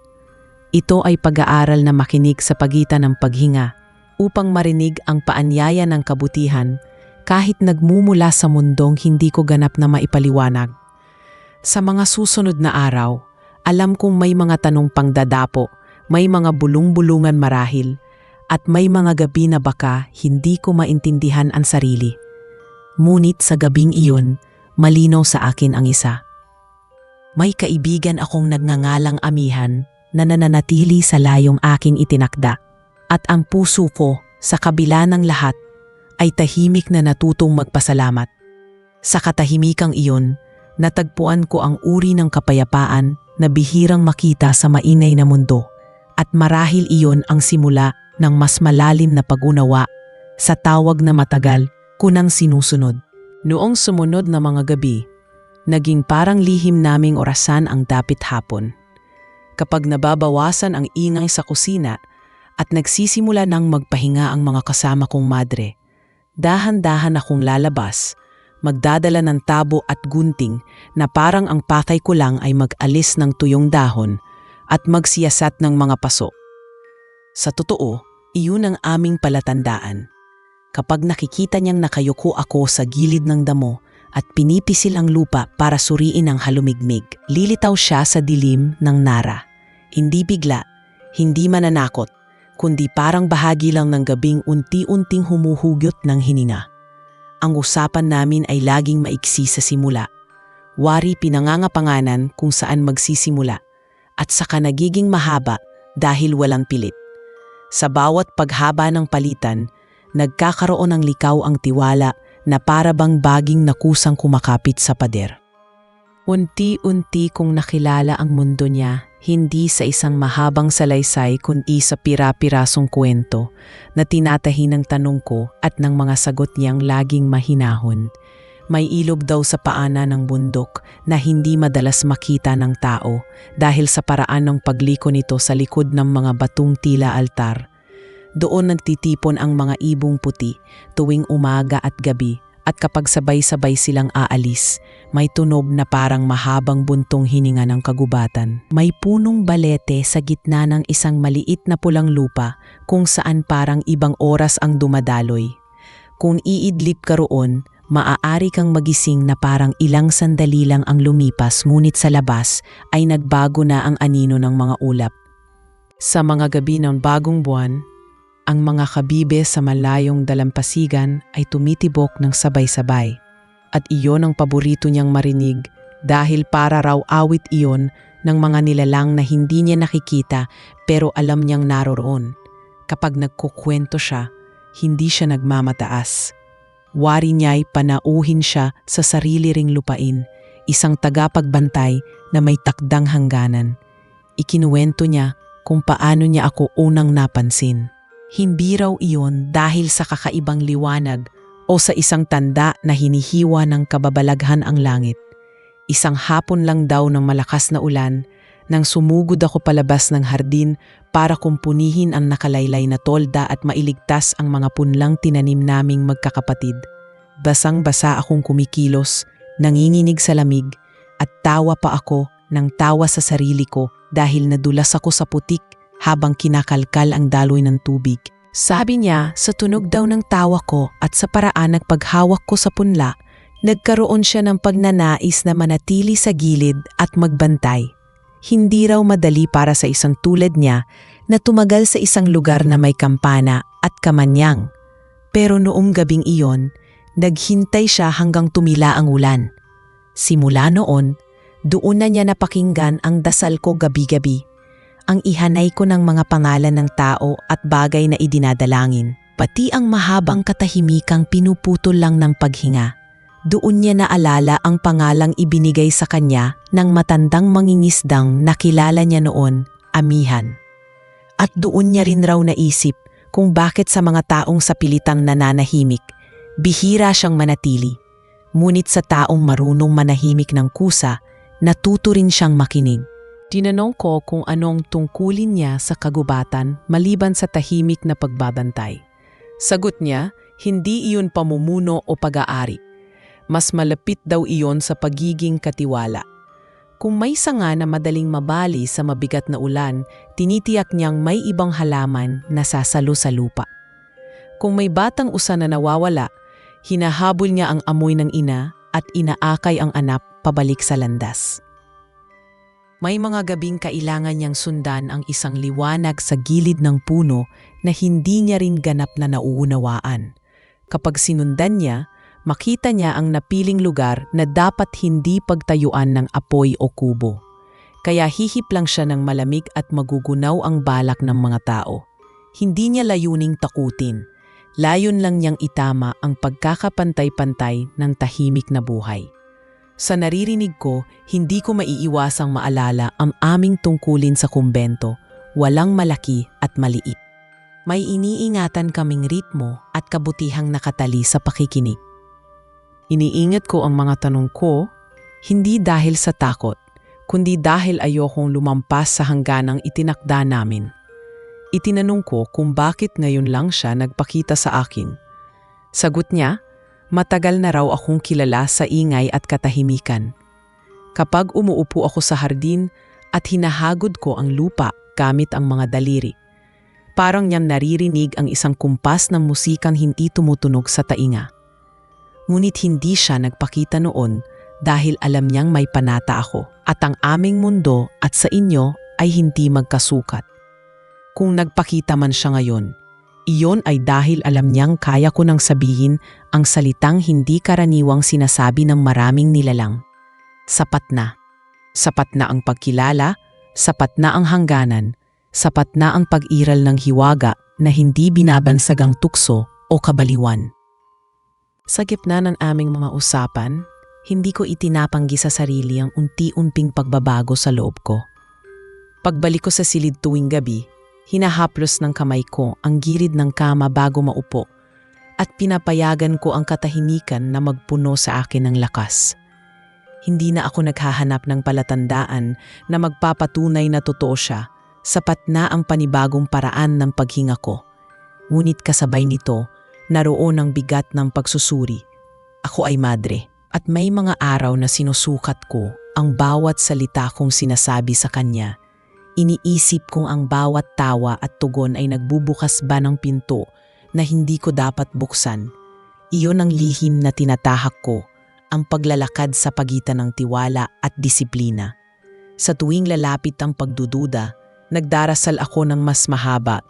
Ito ay pag-aaral na makinig sa pagitan ng paghinga upang marinig ang paanyaya ng kabutihan kahit nagmumula sa mundong hindi ko ganap na maipaliwanag. Sa mga susunod na araw, alam kong may mga tanong pang dadapo, may mga bulong-bulungan marahil, at may mga gabi na baka hindi ko maintindihan ang sarili. Ngunit sa gabing iyon, malinaw sa akin ang isa. May kaibigan akong nagngangalang Amihan na nananatili sa layong aking itinakda, at ang puso ko, sa kabila ng lahat, ay tahimik na natutong magpasalamat. Sa katahimikang iyon, natagpuan ko ang uri ng kapayapaan na bihirang makita sa mainay na mundo, at marahil iyon ang simula ng mas malalim na pag-unawa sa tawag na matagal ko nang sinusunod. Noong sumunod na mga gabi, naging parang lihim naming orasan ang dapit hapon. Kapag nababawasan ang ingay sa kusina at nagsisimula ng magpahinga ang mga kasama kong madre, dahan-dahan akong lalabas, magdadala ng tabo at gunting na parang ang pakay ko lang ay mag-alis ng tuyong dahon at magsiyasat ng mga paso. Sa totoo, iyon ang aming palatandaan. Kapag nakikita niyang nakayuko ako sa gilid ng damo at pinipisil ang lupa para suriin ang halumigmig, lilitaw siya sa dilim ng nara. Hindi bigla, hindi mananakot, kundi parang bahagi lang ng gabing unti-unting humuhugyot ng hininga. Ang usapan namin ay laging maiksi sa simula. Wari pinangangapanganan kung saan magsisimula, at saka nagiging mahaba dahil walang pilit. Sa bawat paghaba ng palitan, nagkakaroon ng likaw ang tiwala na para bang baging nakusang kumakapit sa pader. Unti-unti kong nakilala ang mundo niya, hindi sa isang mahabang salaysay kundi sa pira-pirasong kwento na tinatahi ng tanong ko at ng mga sagot niyang laging mahinahon. May ilog daw sa paanan ng bundok na hindi madalas makita ng tao dahil sa paraan ng pagliko nito sa likod ng mga batong tila altar. Doon nagtitipon ang mga ibong puti tuwing umaga at gabi, at kapag sabay-sabay silang aalis, may tunog na parang mahabang buntong hininga ng kagubatan. May punong balete sa gitna ng isang maliit na pulang lupa kung saan parang ibang oras ang dumadaloy. Kung iidlip ka roon, maaari kang magising na parang ilang sandali lang ang lumipas, ngunit sa labas ay nagbago na ang anino ng mga ulap. Sa mga gabi ng bagong buwan, ang mga kabibe sa malayong dalampasigan ay tumitibok ng sabay-sabay. At iyon ang paborito niyang marinig dahil para raw awit iyon ng mga nilalang na hindi niya nakikita pero alam niyang naroroon. Kapag nagkukwento siya, hindi siya nagmamataas. Wari niya'y panauhin siya sa sarili ring lupain, isang tagapagbantay na may takdang hangganan. Ikinuwento niya kung paano niya ako unang napansin. Hindi raw iyon dahil sa kakaibang liwanag o sa isang tanda na hinihiwa ng kababalaghan ang langit. Isang hapon lang daw ng malakas na ulan nang sumugod ako palabas ng hardin para kumpunihin ang nakalaylay na tolda at mailigtas ang mga punlang tinanim naming magkakapatid. Basang-basa akong kumikilos, nanginginig sa lamig, at tawa pa ako ng tawa sa sarili ko dahil nadulas ako sa putik habang kinakalkal ang daloy ng tubig. Sabi niya, sa tunog daw ng tawa ko at sa paraan ng paghawak ko sa punla, nagkaroon siya ng pagnanais na manatili sa gilid at magbantay. Hindi raw madali para sa isang tulad niya na tumagal sa isang lugar na may kampana at kamanyang. Pero noong gabing iyon, naghintay siya hanggang tumila ang ulan. Simula noon, doon na niya napakinggan ang dasal ko gabi-gabi. Ang ihanay ko ng mga pangalan ng tao at bagay na idinadalangin, pati ang mahabang katahimikang pinuputol lang ng paghinga. Doon niya naalala ang pangalang ibinigay sa kanya ng matandang mangingisdang nakilala niya noon, Amihan. At doon niya rin raw naisip kung bakit sa mga taong sa pilitang nananahimik, bihira siyang manatili. Ngunit sa taong marunong manahimik ng kusa, natuto rin siyang makinig. Tinanong ko kung anong tungkulin niya sa kagubatan maliban sa tahimik na pagbabantay. Sagot niya, hindi iyon pamumuno o pag-aari. Mas malapit daw iyon sa pagiging katiwala. Kung may sanga na madaling mabali sa mabigat na ulan, tinitiyak niyang may ibang halaman na sasalo sa lupa. Kung may batang usa na nawawala, hinahabol niya ang amoy ng ina at inaakay ang anak pabalik sa landas. May mga gabing kailangan niyang sundan ang isang liwanag sa gilid ng puno na hindi niya rin ganap na nauunawaan. Kapag sinundan niya, makita niya ang napiling lugar na dapat hindi pagtayuan ng apoy o kubo. Kaya hihip lang siya ng malamig at magugunaw ang balak ng mga tao. Hindi niya layuning takutin. Layon lang niyang itama ang pagkakapantay-pantay ng tahimik na buhay. Sa naririnig ko, hindi ko maiiwasang maalala ang aming tungkulin sa kumbento, walang malaki at maliit. May iniingatan kaming ritmo at kabutihang nakatali sa pakikinig. Iniingat ko ang mga tanong ko, hindi dahil sa takot, kundi dahil ayokong lumampas sa hangganang itinakda namin. Itinanong ko kung bakit ngayon lang siya nagpakita sa akin. Sagot niya, matagal na raw akong kilala sa ingay at katahimikan. Kapag umuupo ako sa hardin at hinahagod ko ang lupa gamit ang mga daliri, parang niyang naririnig ang isang kumpas ng musikang hindi tumutunog sa tainga. Ngunit hindi siya nagpakita noon dahil alam niyang may panata ako at ang aming mundo at sa inyo ay hindi magkasukat. Kung nagpakita man siya ngayon, iyon ay dahil alam niyang kaya ko nang sabihin ang salitang hindi karaniwang sinasabi ng maraming nilalang. Sapat na. Sapat na ang pagkilala, sapat na ang hangganan, sapat na ang pag-iral ng hiwaga na hindi binabansagang tukso o kabaliwan. Sa gitna ng aming mga usapan, hindi ko itinapanggi sa sarili ang unti-unting pagbabago sa loob ko. Pagbalik ko sa silid tuwing gabi, hinahaplos ng kamay ko ang gilid ng kama bago maupo at pinapayagan ko ang katahimikan na magpuno sa akin ng lakas. Hindi na ako naghahanap ng palatandaan na magpapatunay na totoo siya. Sapat na ang panibagong paraan ng paghinga ko. Ngunit kasabay nito, naroon ang bigat ng pagsusuri. Ako ay madre at may mga araw na sinusukat ko ang bawat salita kong sinasabi sa kanya. Iniisip kong ang bawat tawa at tugon ay nagbubukas ba ng pinto na hindi ko dapat buksan. Iyon ang lihim na tinatahak ko, ang paglalakad sa pagitan ng tiwala at disiplina. Sa tuwing lalapit ang pagdududa, nagdarasal ako ng mas mahaba,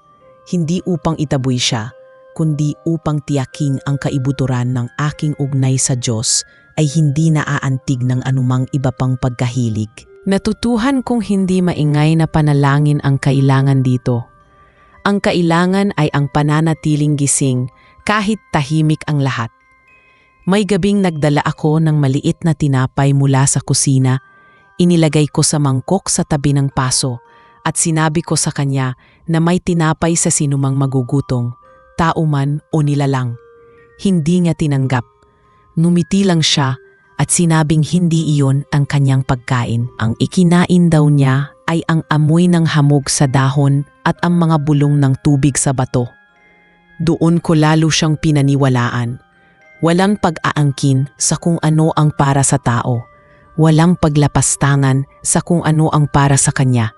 hindi upang itaboy siya, kundi upang tiyaking ang kaibuturan ng aking ugnay sa Diyos ay hindi naaantig ng anumang iba pang pagkahilig. Natutuhan kong hindi maingay na panalangin ang kailangan dito. Ang kailangan ay ang pananatiling gising kahit tahimik ang lahat. May gabing nagdala ako ng maliit na tinapay mula sa kusina, inilagay ko sa mangkok sa tabi ng paso at sinabi ko sa kanya na may tinapay sa sinumang magugutom, tao man o nilalang. Hindi niya tinanggap. Numiti lang siya at sinabing hindi iyon ang kanyang pagkain. Ang ikinain daw niya ay ang amoy ng hamog sa dahon at ang mga bulong ng tubig sa bato. Doon ko lalo siyang pinaniwalaan. Walang pag-aangkin sa kung ano ang para sa tao. Walang paglapastangan sa kung ano ang para sa kanya.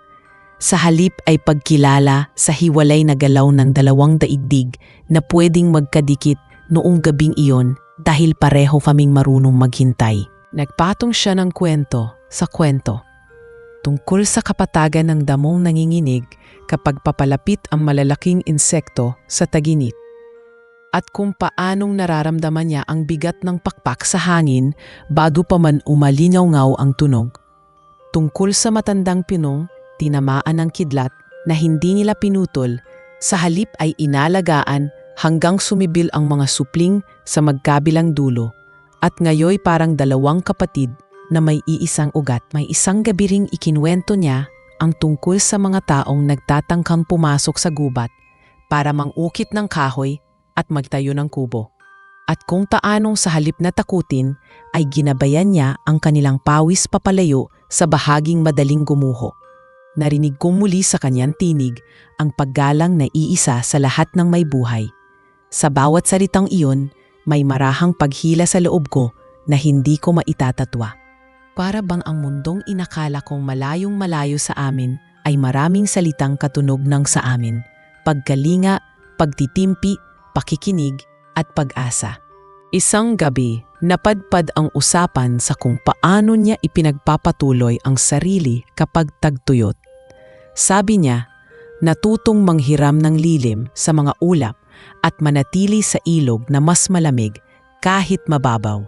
Sa halip ay pagkilala sa hiwalay na galaw ng dalawang daigdig na pwedeng magkadikit noong gabing iyon dahil pareho kaming marunong maghintay. Nagpatong siya ng kwento sa kwento. Tungkol sa kapatagan ng damong nanginginig kapag papalapit ang malalaking insekto sa taginit. At kung paanong nararamdaman niya ang bigat ng pakpak sa hangin bago pa man umalingaw-ngaw ang tunog. Tungkol sa matandang pinong tinamaan ng kidlat na hindi nila pinutol, sa halip ay inalagaan hanggang sumibil ang mga supling sa magkabilang dulo at ngayoy parang dalawang kapatid na may iisang ugat. May isang gabi ring ikinwento niya ang tungkol sa mga taong nagtatangkang pumasok sa gubat para mangukit ng kahoy at magtayo ng kubo. At kung paanong sa halip na takutin ay ginabayan niya ang kanilang pawis papalayo sa bahaging madaling gumuho. Narinig kong muli sa kanyang tinig ang paggalang na iisa sa lahat ng may buhay. Sa bawat salitang iyon, may marahang paghila sa loob ko na hindi ko maitatatwa. Para bang ang mundong inakala kong malayong malayo sa amin ay maraming salitang katunog ng sa amin, pagkalinga, pagtitimpi, pakikinig at pag-asa. Isang gabi, napadpad ang usapan sa kung paano niya ipinagpapatuloy ang sarili kapag tagtuyot. Sabi niya, natutong manghiram ng lilim sa mga ulap at manatili sa ilog na mas malamig kahit mababaw.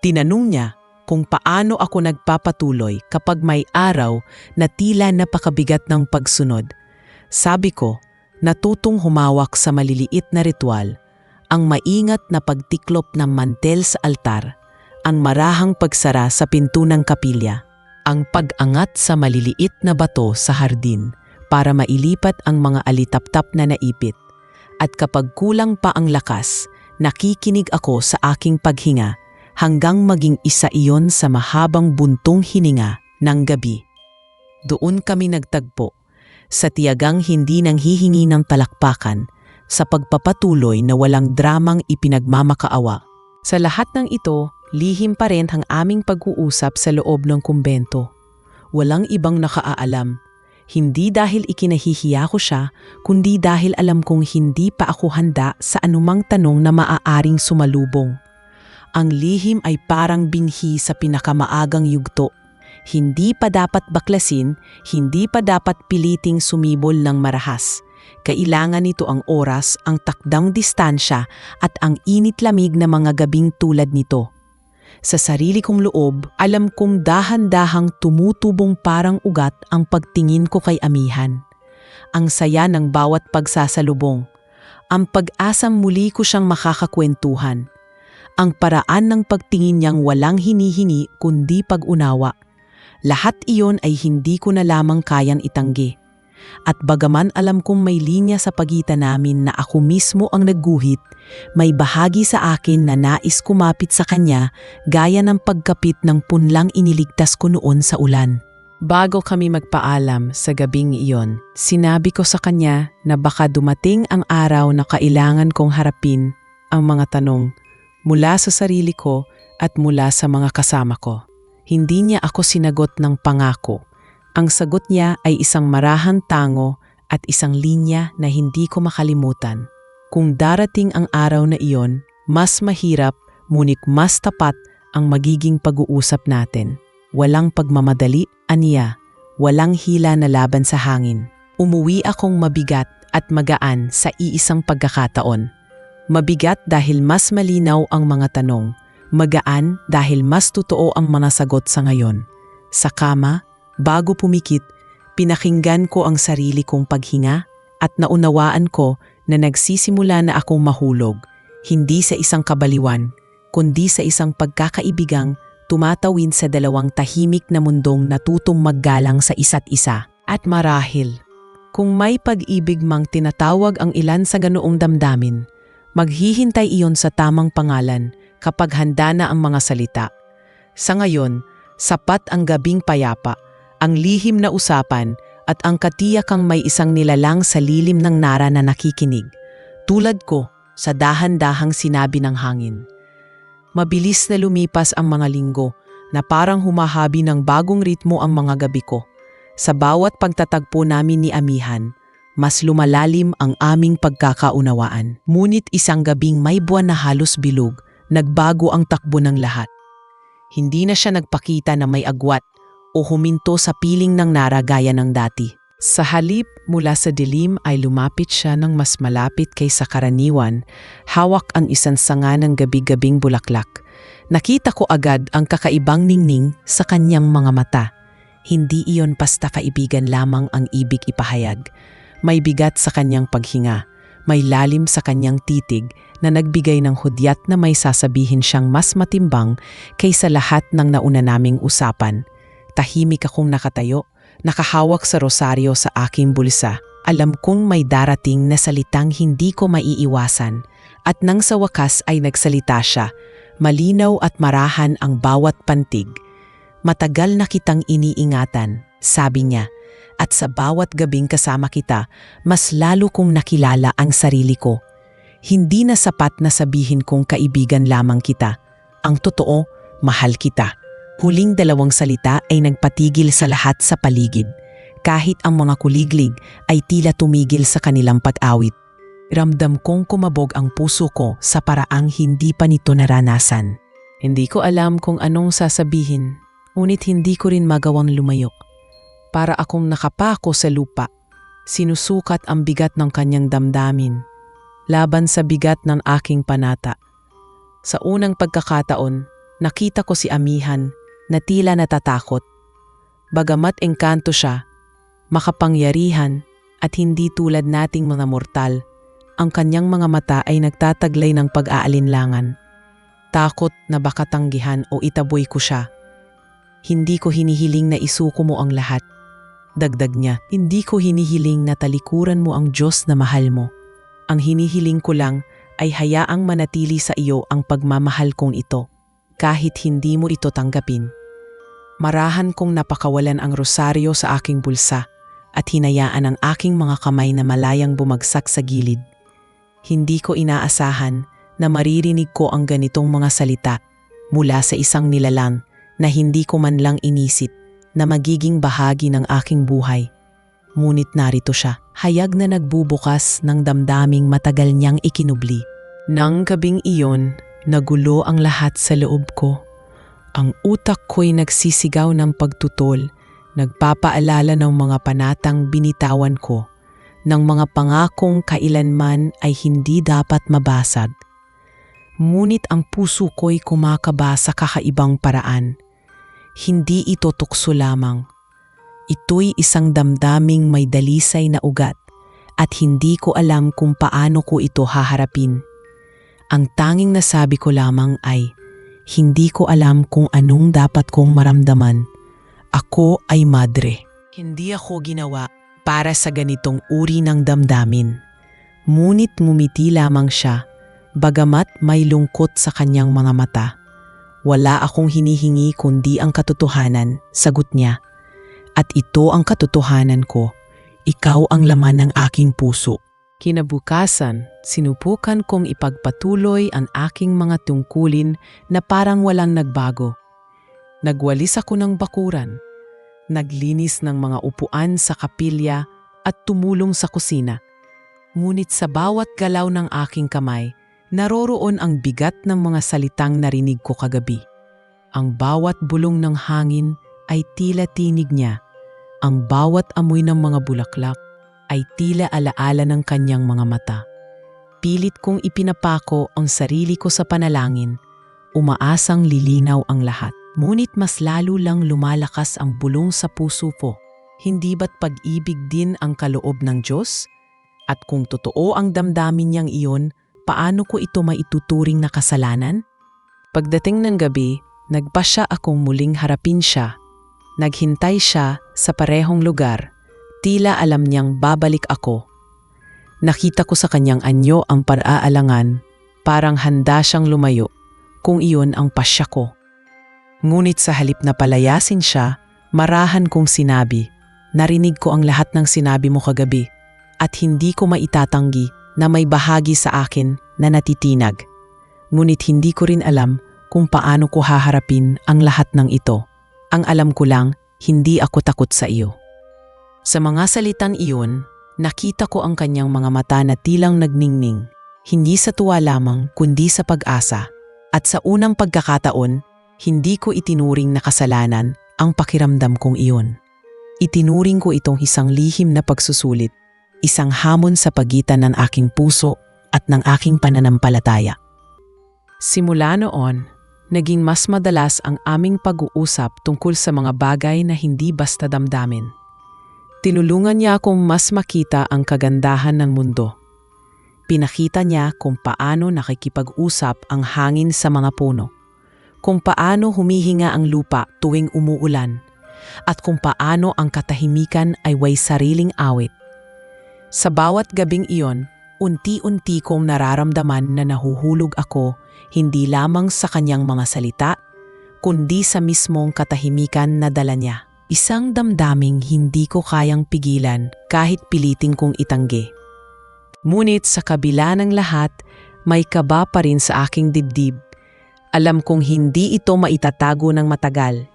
Tinanong niya kung paano ako nagpapatuloy kapag may araw na tila napakabigat ng pagsunod. Sabi ko, natutong humawak sa maliliit na ritual, ang maingat na pagtiklop ng mantel sa altar, ang marahang pagsara sa pinto ng kapilya, ang pag-angat sa maliliit na bato sa hardin para mailipat ang mga alitaptap na naipit. At kapag kulang pa ang lakas, nakikinig ako sa aking paghinga hanggang maging isa iyon sa mahabang buntong hininga ng gabi. Doon kami nagtagpo, sa tiyagang hindi nang hihingi ng palakpakan, sa pagpapatuloy na walang dramang ipinagmamakaawa. Sa lahat ng ito, lihim pa rin ang aming pag-uusap sa loob ng kumbento. Walang ibang nakaalam. Hindi dahil ikinahihiya ko siya, kundi dahil alam kong hindi pa ako handa sa anumang tanong na maaaring sumalubong. Ang lihim ay parang binhi sa pinakamaagang yugto. Hindi pa dapat baklasin, hindi pa dapat piliting sumibol ng marahas. Kailangan nito ang oras, ang takdang distansya at ang init-lamig na mga gabing tulad nito. Sa sarili kong loob, alam kong dahan-dahang tumutubong parang ugat ang pagtingin ko kay Amihan. Ang saya ng bawat pagsasalubong. Ang pag-asang muli ko siyang makakakwentuhan. Ang paraan ng pagtingin niyang walang hinihingi kundi pag-unawa. Lahat iyon ay hindi ko na lamang kayang itanggi. At bagaman alam kong may linya sa pagitan namin na ako mismo ang nagguhit, may bahagi sa akin na nais kumapit sa kanya gaya ng pagkapit ng punlang iniligtas ko noon sa ulan. Bago kami magpaalam sa gabing iyon, sinabi ko sa kanya na baka dumating ang araw na kailangan kong harapin ang mga tanong mula sa sarili ko at mula sa mga kasama ko. Hindi niya ako sinagot ng pangako. Ang sagot niya ay isang marahang tango at isang linya na hindi ko makalimutan. Kung darating ang araw na iyon, mas mahirap ngunit mas tapat ang magiging pag-uusap natin. Walang pagmamadali, aniya. Walang hila na laban sa hangin. Umuwi akong mabigat at magaan sa iisang pagkakataon. Mabigat dahil mas malinaw ang mga tanong. Magaan dahil mas totoo ang mga sagot sa ngayon. Sa kama, bago pumikit, pinakinggan ko ang sarili kong paghinga at naunawaan ko na nagsisimula na akong mahulog, hindi sa isang kabaliwan, kundi sa isang pagkakaibigang tumatawid sa dalawang tahimik na mundong natutong maggalang sa isa't isa. At marahil, kung may pag-ibig mang tinatawag ang ilan sa ganoong damdamin, maghihintay iyon sa tamang pangalan kapag handa na ang mga salita. Sa ngayon, sapat ang gabing payapa, ang lihim na usapan at ang katiyakang may isang nilalang sa lilim ng nara na nakikinig. Tulad ko sa dahan-dahang sinabi ng hangin. Mabilis na lumipas ang mga linggo na parang humahabi ng bagong ritmo ang mga gabi ko. Sa bawat pagtatagpo namin ni Amihan, mas lumalalim ang aming pagkakaunawaan. Ngunit isang gabing may buwan na halos bilog, nagbago ang takbo ng lahat. Hindi na siya nagpakita na may agwat o huminto sa piling ng nara gaya ng dati. Sa halip, mula sa dilim ay lumapit siya ng mas malapit kaysa karaniwan, hawak ang isang sanga ng gabi-gabing bulaklak. Nakita ko agad ang kakaibang ningning sa kanyang mga mata. Hindi iyon basta kaibigan lamang ang ibig ipahayag. May bigat sa kanyang paghinga, may lalim sa kanyang titig na nagbigay ng hudyat na may sasabihin siyang mas matimbang kaysa lahat ng nauna naming usapan. Tahimik akong nakatayo, nakahawak sa rosaryo sa aking bulsa. Alam kong may darating na salitang hindi ko maiiwasan. At nang sa wakas ay nagsalita siya, malinaw at marahan ang bawat pantig. Matagal na kitang iniingatan, sabi niya, at sa bawat gabing kasama kita, mas lalo kong nakilala ang sarili ko. Hindi na sapat na sabihin kong kaibigan lamang kita. Ang totoo, mahal kita. Huling dalawang salita ay nagpatigil sa lahat sa paligid. Kahit ang mga kuliglig ay tila tumigil sa kanilang pag-awit. Ramdam kong kumabog ang puso ko sa paraang hindi pa nito naranasan. Hindi ko alam kung anong sasabihin, ngunit hindi ko rin magawang lumayo. Para akong nakapako sa lupa, sinusukat ang bigat ng kanyang damdamin, laban sa bigat ng aking panata. Sa unang pagkakataon, nakita ko si Amihan na tila natatakot. Bagamat engkanto siya, makapangyarihan at hindi tulad nating mga mortal, ang kanyang mga mata ay nagtataglay ng pag-aalinlangan. Takot na baka tanggihan o itaboy ko siya. Hindi ko hinihiling na isuko mo ang lahat. Dagdag niya, hindi ko hinihiling na talikuran mo ang Diyos na mahal mo. Ang hinihiling ko lang ay hayaang manatili sa iyo ang pagmamahal kong ito, kahit hindi mo ito tanggapin. Marahan kong napakawalan ang rosaryo sa aking bulsa at hinayaan ang aking mga kamay na malayang bumagsak sa gilid. Hindi ko inaasahan na maririnig ko ang ganitong mga salita mula sa isang nilalang na hindi ko man lang inisip na magiging bahagi ng aking buhay. Ngunit narito siya, hayag na nagbubukas ng damdaming matagal niyang ikinubli. Nang gabing iyon, nagulo ang lahat sa loob ko. Ang utak ko'y nagsisigaw ng pagtutol, nagpapaalala ng mga panatang binitawan ko, ng mga pangakong kailanman ay hindi dapat mabasag. Ngunit ang puso ko'y kumakaba sa kakaibang paraan. Hindi ito tukso lamang. Ito'y isang damdaming may dalisay na ugat at hindi ko alam kung paano ko ito haharapin. Ang tanging nasabi ko lamang ay, hindi ko alam kung anong dapat kong maramdaman. Ako ay madre. Hindi ako ginawa para sa ganitong uri ng damdamin. Ngunit ngumiti lamang siya, bagamat may lungkot sa kanyang mga mata. Wala akong hinihingi kundi ang katotohanan, sagot niya. At ito ang katotohanan ko, ikaw ang laman ng aking puso. Kinabukasan, sinubukan kong ipagpatuloy ang aking mga tungkulin na parang walang nagbago. Nagwalis ako ng bakuran, naglinis ng mga upuan sa kapilya at tumulong sa kusina. Ngunit sa bawat galaw ng aking kamay, naroroon ang bigat ng mga salitang narinig ko kagabi. Ang bawat bulong ng hangin ay tila tinig niya. Ang bawat amoy ng mga bulaklak ay tila alaala ng kanyang mga mata. Pilit kong ipinapako ang sarili ko sa panalangin, umaasang lilinaw ang lahat. Ngunit mas lalo lang lumalakas ang bulong sa puso ko. Hindi ba't pag-ibig din ang kaloob ng Diyos? At kung totoo ang damdamin niyang iyon, paano ko ito maituturing na kasalanan? Pagdating ng gabi, nagpasya akong muling harapin siya. Naghintay siya sa parehong lugar. Tila alam niyang babalik ako. Nakita ko sa kanyang anyo ang paraalangan, parang handa siyang lumayo, kung iyon ang pasya ko. Ngunit sa halip na palayasin siya, marahan kong sinabi, narinig ko ang lahat ng sinabi mo kagabi at hindi ko maitatanggi na may bahagi sa akin na natitinag. Ngunit hindi ko rin alam kung paano ko haharapin ang lahat ng ito. Ang alam ko lang, hindi ako takot sa iyo. Sa mga salitang iyon, nakita ko ang kanyang mga mata na tilang nagningning, hindi sa tuwa lamang kundi sa pag-asa. At sa unang pagkakataon, hindi ko itinuring na kasalanan ang pakiramdam kong iyon. Itinuring ko itong isang lihim na pagsusulit, isang hamon sa pagitan ng aking puso at ng aking pananampalataya. Simula noon, naging mas madalas ang aming pag-uusap tungkol sa mga bagay na hindi basta damdamin. Tinulungan niya akong mas makita ang kagandahan ng mundo. Pinakita niya kung paano nakikipag-usap ang hangin sa mga puno, kung paano humihinga ang lupa tuwing umuulan, at kung paano ang katahimikan ay may sariling awit. Sa bawat gabing iyon, unti-unti kong nararamdaman na nahuhulog ako hindi lamang sa kanyang mga salita, kundi sa mismong katahimikan na dala niya. Isang damdaming hindi ko kayang pigilan kahit pilitin kong itanggi. Ngunit sa kabila ng lahat, may kaba pa rin sa aking dibdib. Alam kong hindi ito maitatago ng matagal.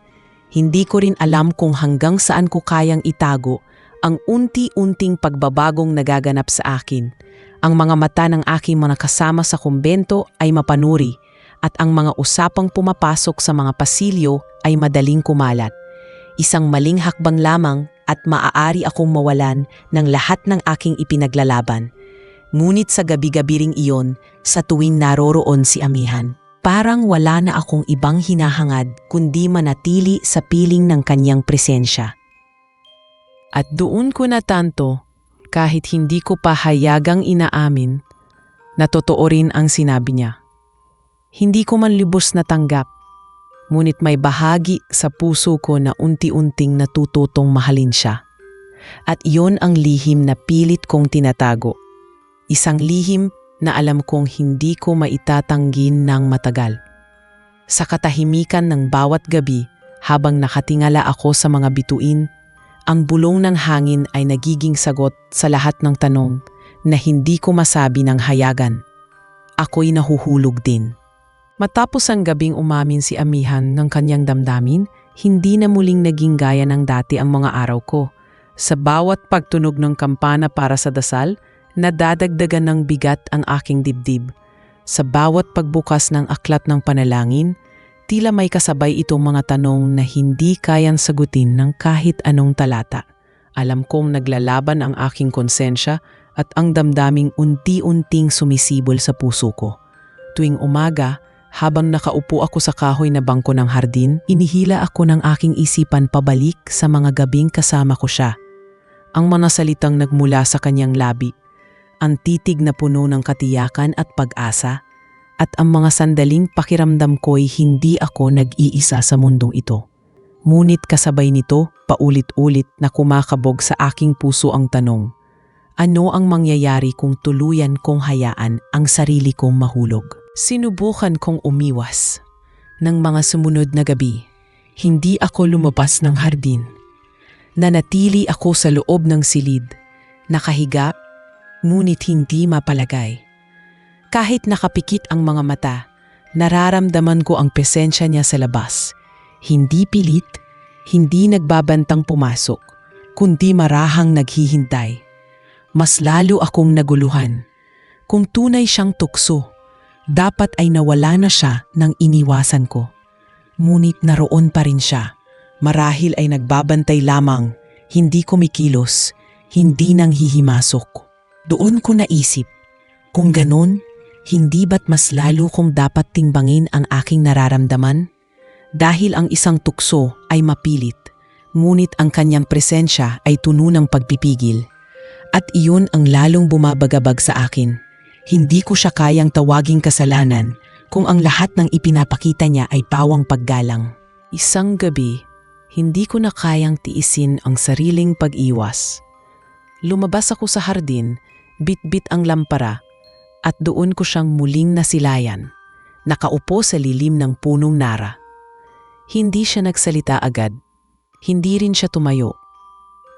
Hindi ko rin alam kung hanggang saan ko kayang itago ang unti-unting pagbabagong nagaganap sa akin. Ang mga mata ng aking mga kasama sa kumbento ay mapanuri at ang mga usapang pumapasok sa mga pasilyo ay madaling kumalat. Isang maling hakbang lamang at maaari akong mawalan ng lahat ng aking ipinaglalaban. Ngunit sa gabi-gabi ring iyon, sa tuwing naroroon si Amihan, parang wala na akong ibang hinahangad kundi manatili sa piling ng kanyang presensya. At doon ko natanto, kahit hindi ko pa hayagang inaamin, na totoo rin ang sinabi niya. Hindi ko man lubos natanggap, ngunit may bahagi sa puso ko na unti-unting natututong mahalin siya. At iyon ang lihim na pilit kong tinatago. Isang lihim na alam kong hindi ko maitatanggi ng matagal. Sa katahimikan ng bawat gabi, habang nakatingala ako sa mga bituin, ang bulong ng hangin ay nagiging sagot sa lahat ng tanong na hindi ko masabi ng hayagan. Ako'y nahuhulog din. Matapos ang gabing umamin si Amihan ng kanyang damdamin, hindi na muling naging gaya ng dati ang mga araw ko. Sa bawat pagtunog ng kampana para sa dasal, nadadagdagan ng bigat ang aking dibdib. Sa bawat pagbukas ng aklat ng panalangin, tila may kasabay itong mga tanong na hindi kayang sagutin ng kahit anong talata. Alam kong naglalaban ang aking konsensya at ang damdaming unti-unting sumisibol sa puso ko. Tuwing umaga, habang nakaupo ako sa kahoy na bangko ng hardin, inihila ako ng aking isipan pabalik sa mga gabing kasama ko siya. Ang mga salitang nagmula sa kanyang labi, ang titig na puno ng katiyakan at pag-asa, at ang mga sandaling pakiramdam ko'y hindi ako nag-iisa sa mundong ito. Ngunit kasabay nito, paulit-ulit na kumakabog sa aking puso ang tanong, ano ang mangyayari kung tuluyan kong hayaan ang sarili kong mahulog? Sinubukan kong umiwas. Ng mga sumunod na gabi, hindi ako lumabas ng hardin. Nanatili ako sa loob ng silid, nakahiga, ngunit hindi mapalagay. Kahit nakapikit ang mga mata, nararamdaman ko ang presensya niya sa labas. Hindi pilit, hindi nagbabantang pumasok, kundi marahang naghihintay. Mas lalo akong naguluhan. Kung tunay siyang tukso, dapat ay nawala na siya nang iniwasan ko. Ngunit naroon pa rin siya. Marahil ay nagbabantay lamang, hindi kumikilos, hindi nang hihimasok. Doon ko naisip, kung ganun, hindi ba't mas lalo kong dapat timbangin ang aking nararamdaman? Dahil ang isang tukso ay mapilit, ngunit ang kanyang presensya ay tuno ng pagpipigil. At iyon ang lalong bumabagabag sa akin. Hindi ko siya kayang tawaging kasalanan kung ang lahat ng ipinapakita niya ay pawang paggalang. Isang gabi, hindi ko na kayang tiisin ang sariling pag-iwas. Lumabas ako sa hardin, bit-bit ang lampara, at doon ko siyang muling nasilayan, nakaupo sa lilim ng punong nara. Hindi siya nagsalita agad, hindi rin siya tumayo.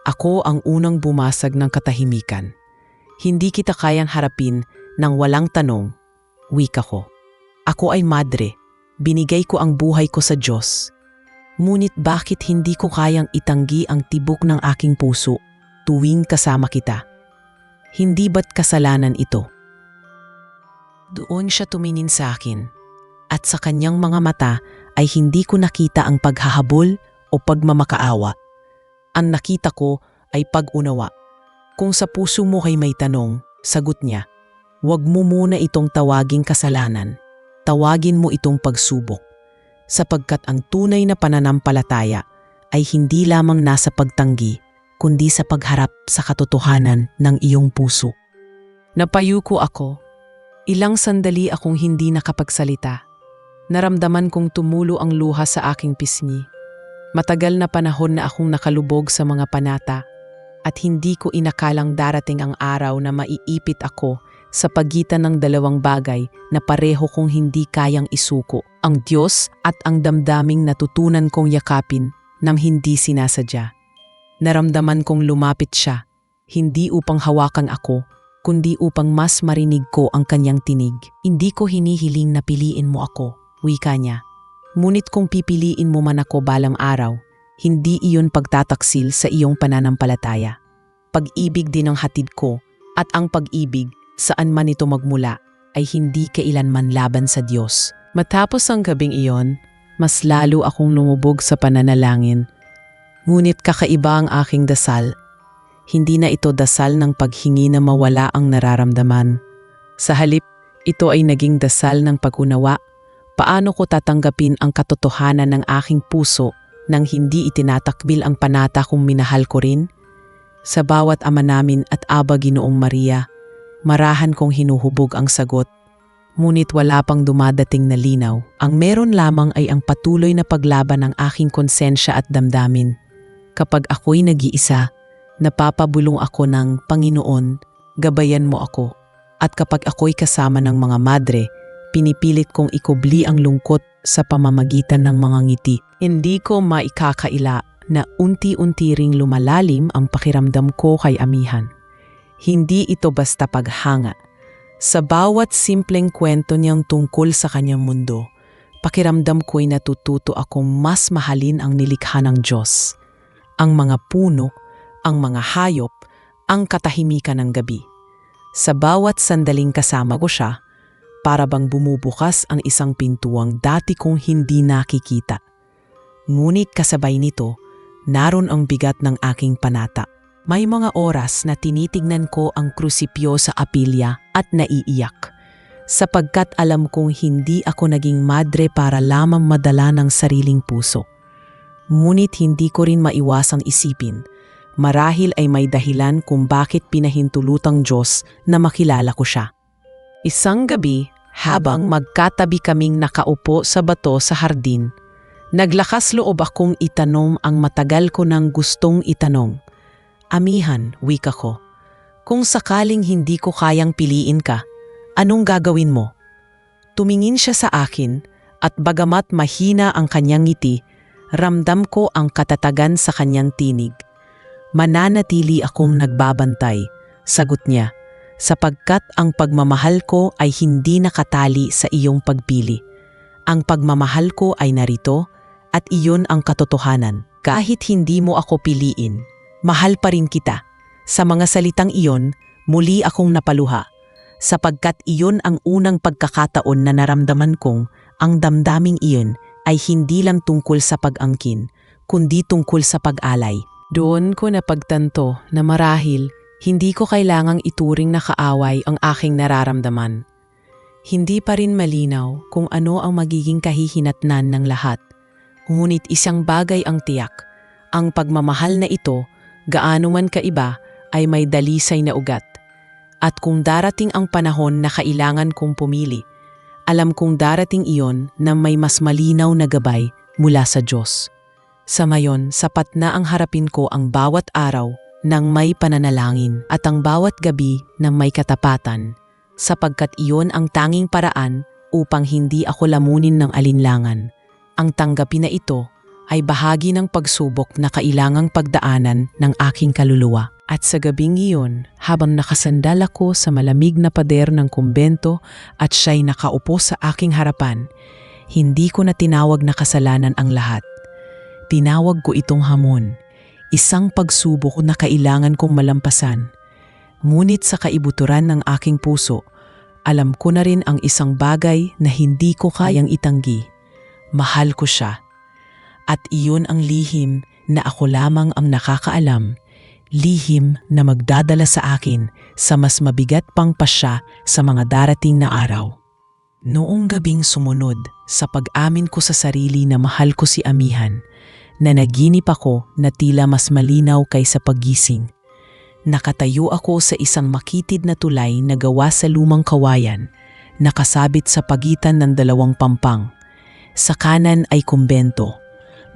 Ako ang unang bumasag ng katahimikan. Hindi kita kayang harapin nang walang tanong, wika ko. Ako ay madre, binigay ko ang buhay ko sa Diyos. Ngunit bakit hindi ko kayang itanggi ang tibok ng aking puso tuwing kasama kita? Hindi ba't kasalanan ito? Doon siya tumingin sa akin, at sa kanyang mga mata ay hindi ko nakita ang paghahabol o pagmamakaawa. Ang nakita ko ay pag-unawa. Kung sa puso mo ay may tanong, sagot niya, huwag mo muna itong tawaging kasalanan. Tawagin mo itong pagsubok. Sapagkat ang tunay na pananampalataya ay hindi lamang nasa pagtanggi, kundi sa pagharap sa katotohanan ng iyong puso. Napayuko ako. Ilang sandali akong hindi nakapagsalita. Naramdaman kong tumulo ang luha sa aking pisngi. Matagal na panahon na akong nakalubog sa mga panata at hindi ko inakalang darating ang araw na maiipit ako sa pagitan ng dalawang bagay na pareho kong hindi kayang isuko, ang Diyos at ang damdaming natutunan kong yakapin nang hindi sinasadya. Naramdaman kong lumapit siya, hindi upang hawakan ako, kundi upang mas marinig ko ang kanyang tinig. Hindi ko hinihiling na piliin mo ako, wika niya. Ngunit kung pipiliin mo man ako balang araw, hindi iyon pagtataksil sa iyong pananampalataya. Pag-ibig din ang hatid ko, at ang pag-ibig, saan man ito magmula, ay hindi kailanman laban sa Diyos. Matapos ang gabing iyon, mas lalo akong lumubog sa pananalangin. Ngunit kakaiba ang aking dasal. Hindi na ito dasal ng paghingi na mawala ang nararamdaman. Sa halip, ito ay naging dasal ng pag-unawa. Paano ko tatanggapin ang katotohanan ng aking puso nang hindi itinatakbil ang panata kung minahal ko rin? Sa bawat ama namin at Aba Ginoong Maria, marahan kong hinuhubog ang sagot. Ngunit wala pang dumadating na linaw. Ang meron lamang ay ang patuloy na paglaban ng aking konsensya at damdamin. Kapag ako'y nag-iisa, napapabulong ako ng Panginoon, gabayan mo ako. At kapag ako'y kasama ng mga madre, pinipilit kong ikubli ang lungkot sa pamamagitan ng mga ngiti. Hindi ko maikakaila na unti-unti ring lumalalim ang pakiramdam ko kay Amihan. Hindi ito basta paghanga. Sa bawat simpleng kwento niyang tungkol sa kanyang mundo, pakiramdam ko'y natututo akong mas mahalin ang nilikha ng Diyos. Ang mga puno, ang mga hayop, ang katahimikan ng gabi. Sa bawat sandaling kasama ko siya, para bang bumubukas ang isang pintuang dati kong hindi nakikita. Ngunit kasabay nito, naroon ang bigat ng aking panata. May mga oras na tinitignan ko ang krusipyo sa apilya at naiiyak, sapagkat alam kong hindi ako naging madre para lamang madala ng sariling puso. Ngunit hindi ko rin maiwasang isipin, marahil ay may dahilan kung bakit pinahintulutang Diyos na makilala ko siya. Isang gabi, habang magkatabi kaming nakaupo sa bato sa hardin, naglakas loob akong itanong ang matagal ko nang gustong itanong. Amihan, wika ko, kung sakaling hindi ko kayang piliin ka, anong gagawin mo? Tumingin siya sa akin at bagamat mahina ang kanyang ngiti, ramdam ko ang katatagan sa kanyang tinig. Mananatili akong nagbabantay, sagot niya, sapagkat ang pagmamahal ko ay hindi nakatali sa iyong pagpili. Ang pagmamahal ko ay narito at iyon ang katotohanan. Kahit hindi mo ako piliin, mahal pa rin kita. Sa mga salitang iyon, muli akong napaluha, sapagkat iyon ang unang pagkakataon na naramdaman kong ang damdaming iyon ay hindi lang tungkol sa pag-angkin, kundi tungkol sa pag-alay. Doon ko napagtanto na marahil hindi ko kailangang ituring na kaaway ang aking nararamdaman. Hindi pa rin malinaw kung ano ang magiging kahihinatnan ng lahat. Ngunit isang bagay ang tiyak, ang pagmamahal na ito, gaano man kaiba, ay may dalisay na ugat. At kung darating ang panahon na kailangan kong pumili, alam kong darating iyon na may mas malinaw na gabay mula sa Diyos. Sa mayon, sapat na ang harapin ko ang bawat araw ng may pananalangin at ang bawat gabi ng may katapatan, sapagkat iyon ang tanging paraan upang hindi ako lamunin ng alinlangan. Ang tanggapin na ito ay bahagi ng pagsubok na kailangang pagdaanan ng aking kaluluwa. At sa gabing iyon, habang nakasandal ako sa malamig na pader ng kumbento at siya'y nakaupo sa aking harapan, hindi ko na tinawag na kasalanan ang lahat. Tinawag ko itong hamon, isang pagsubok na kailangan kong malampasan. Ngunit sa kaibuturan ng aking puso, alam ko na rin ang isang bagay na hindi ko kayang itanggi. Mahal ko siya. At iyon ang lihim na ako lamang ang nakakaalam, lihim na magdadala sa akin sa mas mabigat pang pasya sa mga darating na araw. Noong gabing sumunod sa pag-amin ko sa sarili na mahal ko si Amihan, nanaginip ako na tila mas malinaw kaysa paggising. Nakatayo ako sa isang makitid na tulay na gawa sa lumang kawayan, nakasabit sa pagitan ng dalawang pampang. Sa kanan ay kumbento.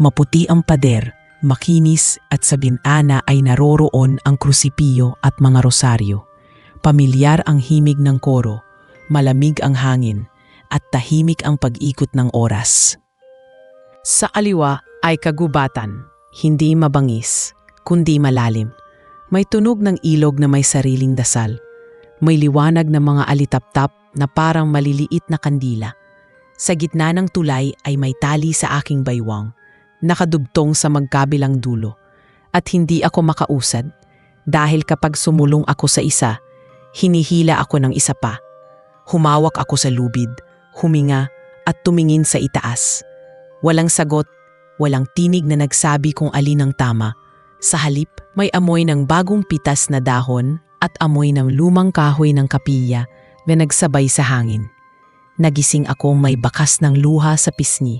Maputi ang pader, makinis at sa bintana ay naroroon ang krusipiyo at mga rosaryo. Pamilyar ang himig ng koro, malamig ang hangin, at tahimik ang pag-ikot ng oras. Sa kaliwa ay kagubatan, hindi mabangis, kundi malalim. May tunog ng ilog na may sariling dasal. May liwanag ng mga alitaptap na parang maliliit na kandila. Sa gitna ng tulay ay may tali sa aking baywang, nakadugtong sa magkabilang dulo. At hindi ako makausad dahil kapag sumulong ako sa isa, hinihila ako ng isa pa. Humawak ako sa lubid, huminga at tumingin sa itaas. Walang sagot, walang tinig na nagsabi kung alin ang tama. Sa halip, may amoy ng bagong pitas na dahon at amoy ng lumang kahoy ng kapilya na nagsabay sa hangin. Nagising ako may bakas ng luha sa pisngi.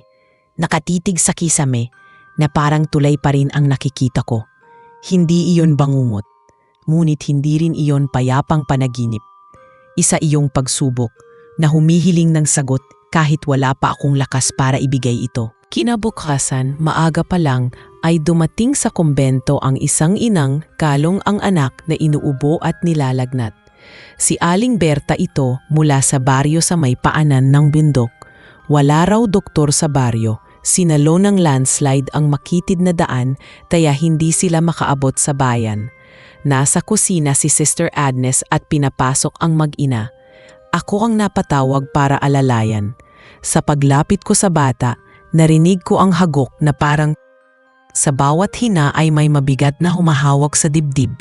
Nakatitig sa kisame na parang tulay pa rin ang nakikita ko. Hindi iyon bangungot, ngunit hindi rin iyon payapang panaginip. Isa iyong pagsubok na humihiling ng sagot kahit wala pa akong lakas para ibigay ito. Kinabukasan, maaga pa lang ay dumating sa kumbento ang isang inang kalong ang anak na inuubo at nilalagnat. Si Aling Berta ito mula sa baryo sa may paanan ng bundok. Wala raw doktor sa baryo. Sinalo ng landslide ang makitid na daan kaya hindi sila makaabot sa bayan. Nasa kusina si Sister Agnes at pinapasok ang mag-ina. Ako ang napatawag para alalayan. Sa paglapit ko sa bata, narinig ko ang hagok na parang sa bawat hina ay may mabigat na humahawak sa dibdib.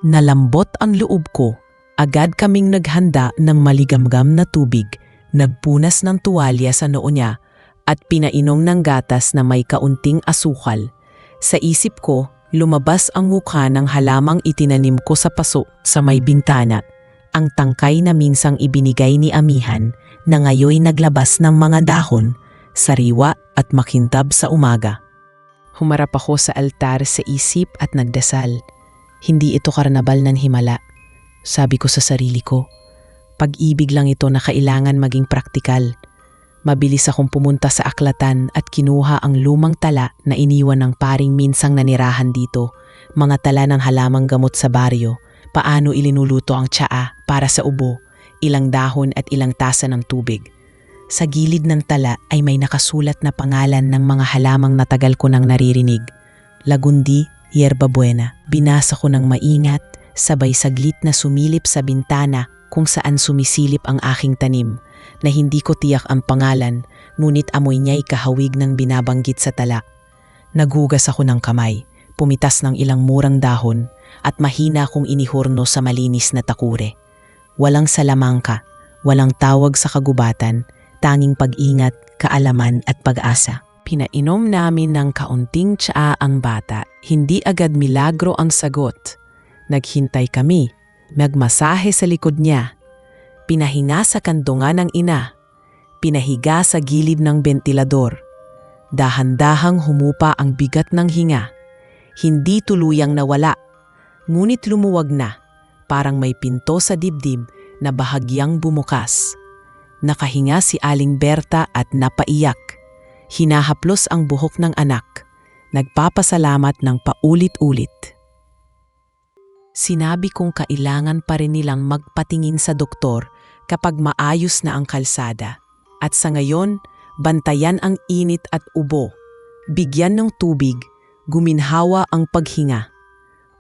Nalambot ang loob ko. Agad kaming naghanda ng maligamgam na tubig, nagpunas ng tuwalya sa noo niya, at pinainom ng gatas na may kaunting asukal. Sa isip ko, lumabas ang mukha ng halamang itinanim ko sa paso sa may bintana. Ang tangkay na minsang ibinigay ni Amihan na ngayoy naglabas ng mga dahon, sariwa at makintab sa umaga. Humarap ako sa altar sa isip at nagdasal. Hindi ito karnabal ng himala. Sabi ko sa sarili ko, pag-ibig lang ito na kailangan maging praktikal. Mabilis akong pumunta sa aklatan at kinuha ang lumang tala na iniwan ng paring minsang nanirahan dito, mga tala ng halamang gamot sa baryo, paano ilinuluto ang tsaa para sa ubo, ilang dahon at ilang tasa ng tubig. Sa gilid ng tala ay may nakasulat na pangalan ng mga halamang natagal ko nang naririnig. Lagundi, Yerba Buena. Binasa ko ng maingat, sabay saglit na sumilip sa bintana kung saan sumisilip ang aking tanim, na hindi ko tiyak ang pangalan, ngunit amoy niya'y kahawig ng binabanggit sa tala. Naghugas ako ng kamay, pumitas ng ilang murang dahon, at mahina kong inihorno sa malinis na takure. Walang salamangka, walang tawag sa kagubatan, tanging pag-ingat, kaalaman at pag-asa. Pinainom namin ng kaunting tsaa ang bata. Hindi agad milagro ang sagot. Naghintay kami, magmasahe sa likod niya. Pinahinga sa kandungan ng ina. Pinahiga sa gilid ng bentilador. Dahan-dahang humupa ang bigat ng hinga. Hindi tuluyang nawala, ngunit lumuwag na, parang may pinto sa dibdib na bahagyang bumukas. Nakahinga si Aling Berta at napaiyak. Hinahaplos ang buhok ng anak. Nagpapasalamat ng paulit-ulit. Sinabi kong kailangan pa rin nilang magpatingin sa doktor kapag maayos na ang kalsada. At sa ngayon, bantayan ang init at ubo. Bigyan ng tubig, guminhawa ang paghinga.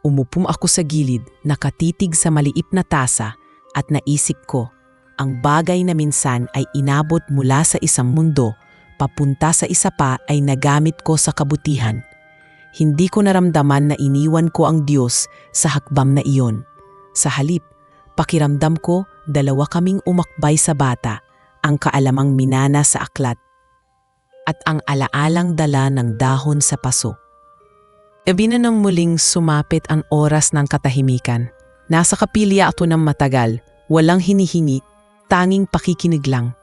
Umupong ako sa gilid, nakatitig sa maliit na tasa at naisip ko, ang bagay na minsan ay inabot mula sa isang mundo, papunta sa isa pa ay nagamit ko sa kabutihan. Hindi ko naramdaman na iniwan ko ang Diyos sa hakbang na iyon. Sa halip, pakiramdam ko dalawa kaming umakbay sa bata, ang kaalamang minana sa aklat at ang alaalang dala ng dahon sa paso. Gabi na nang muling sumapit ang oras ng katahimikan. Nasa kapilya ako ng matagal, walang hinihingi, tanging pakikinig lang.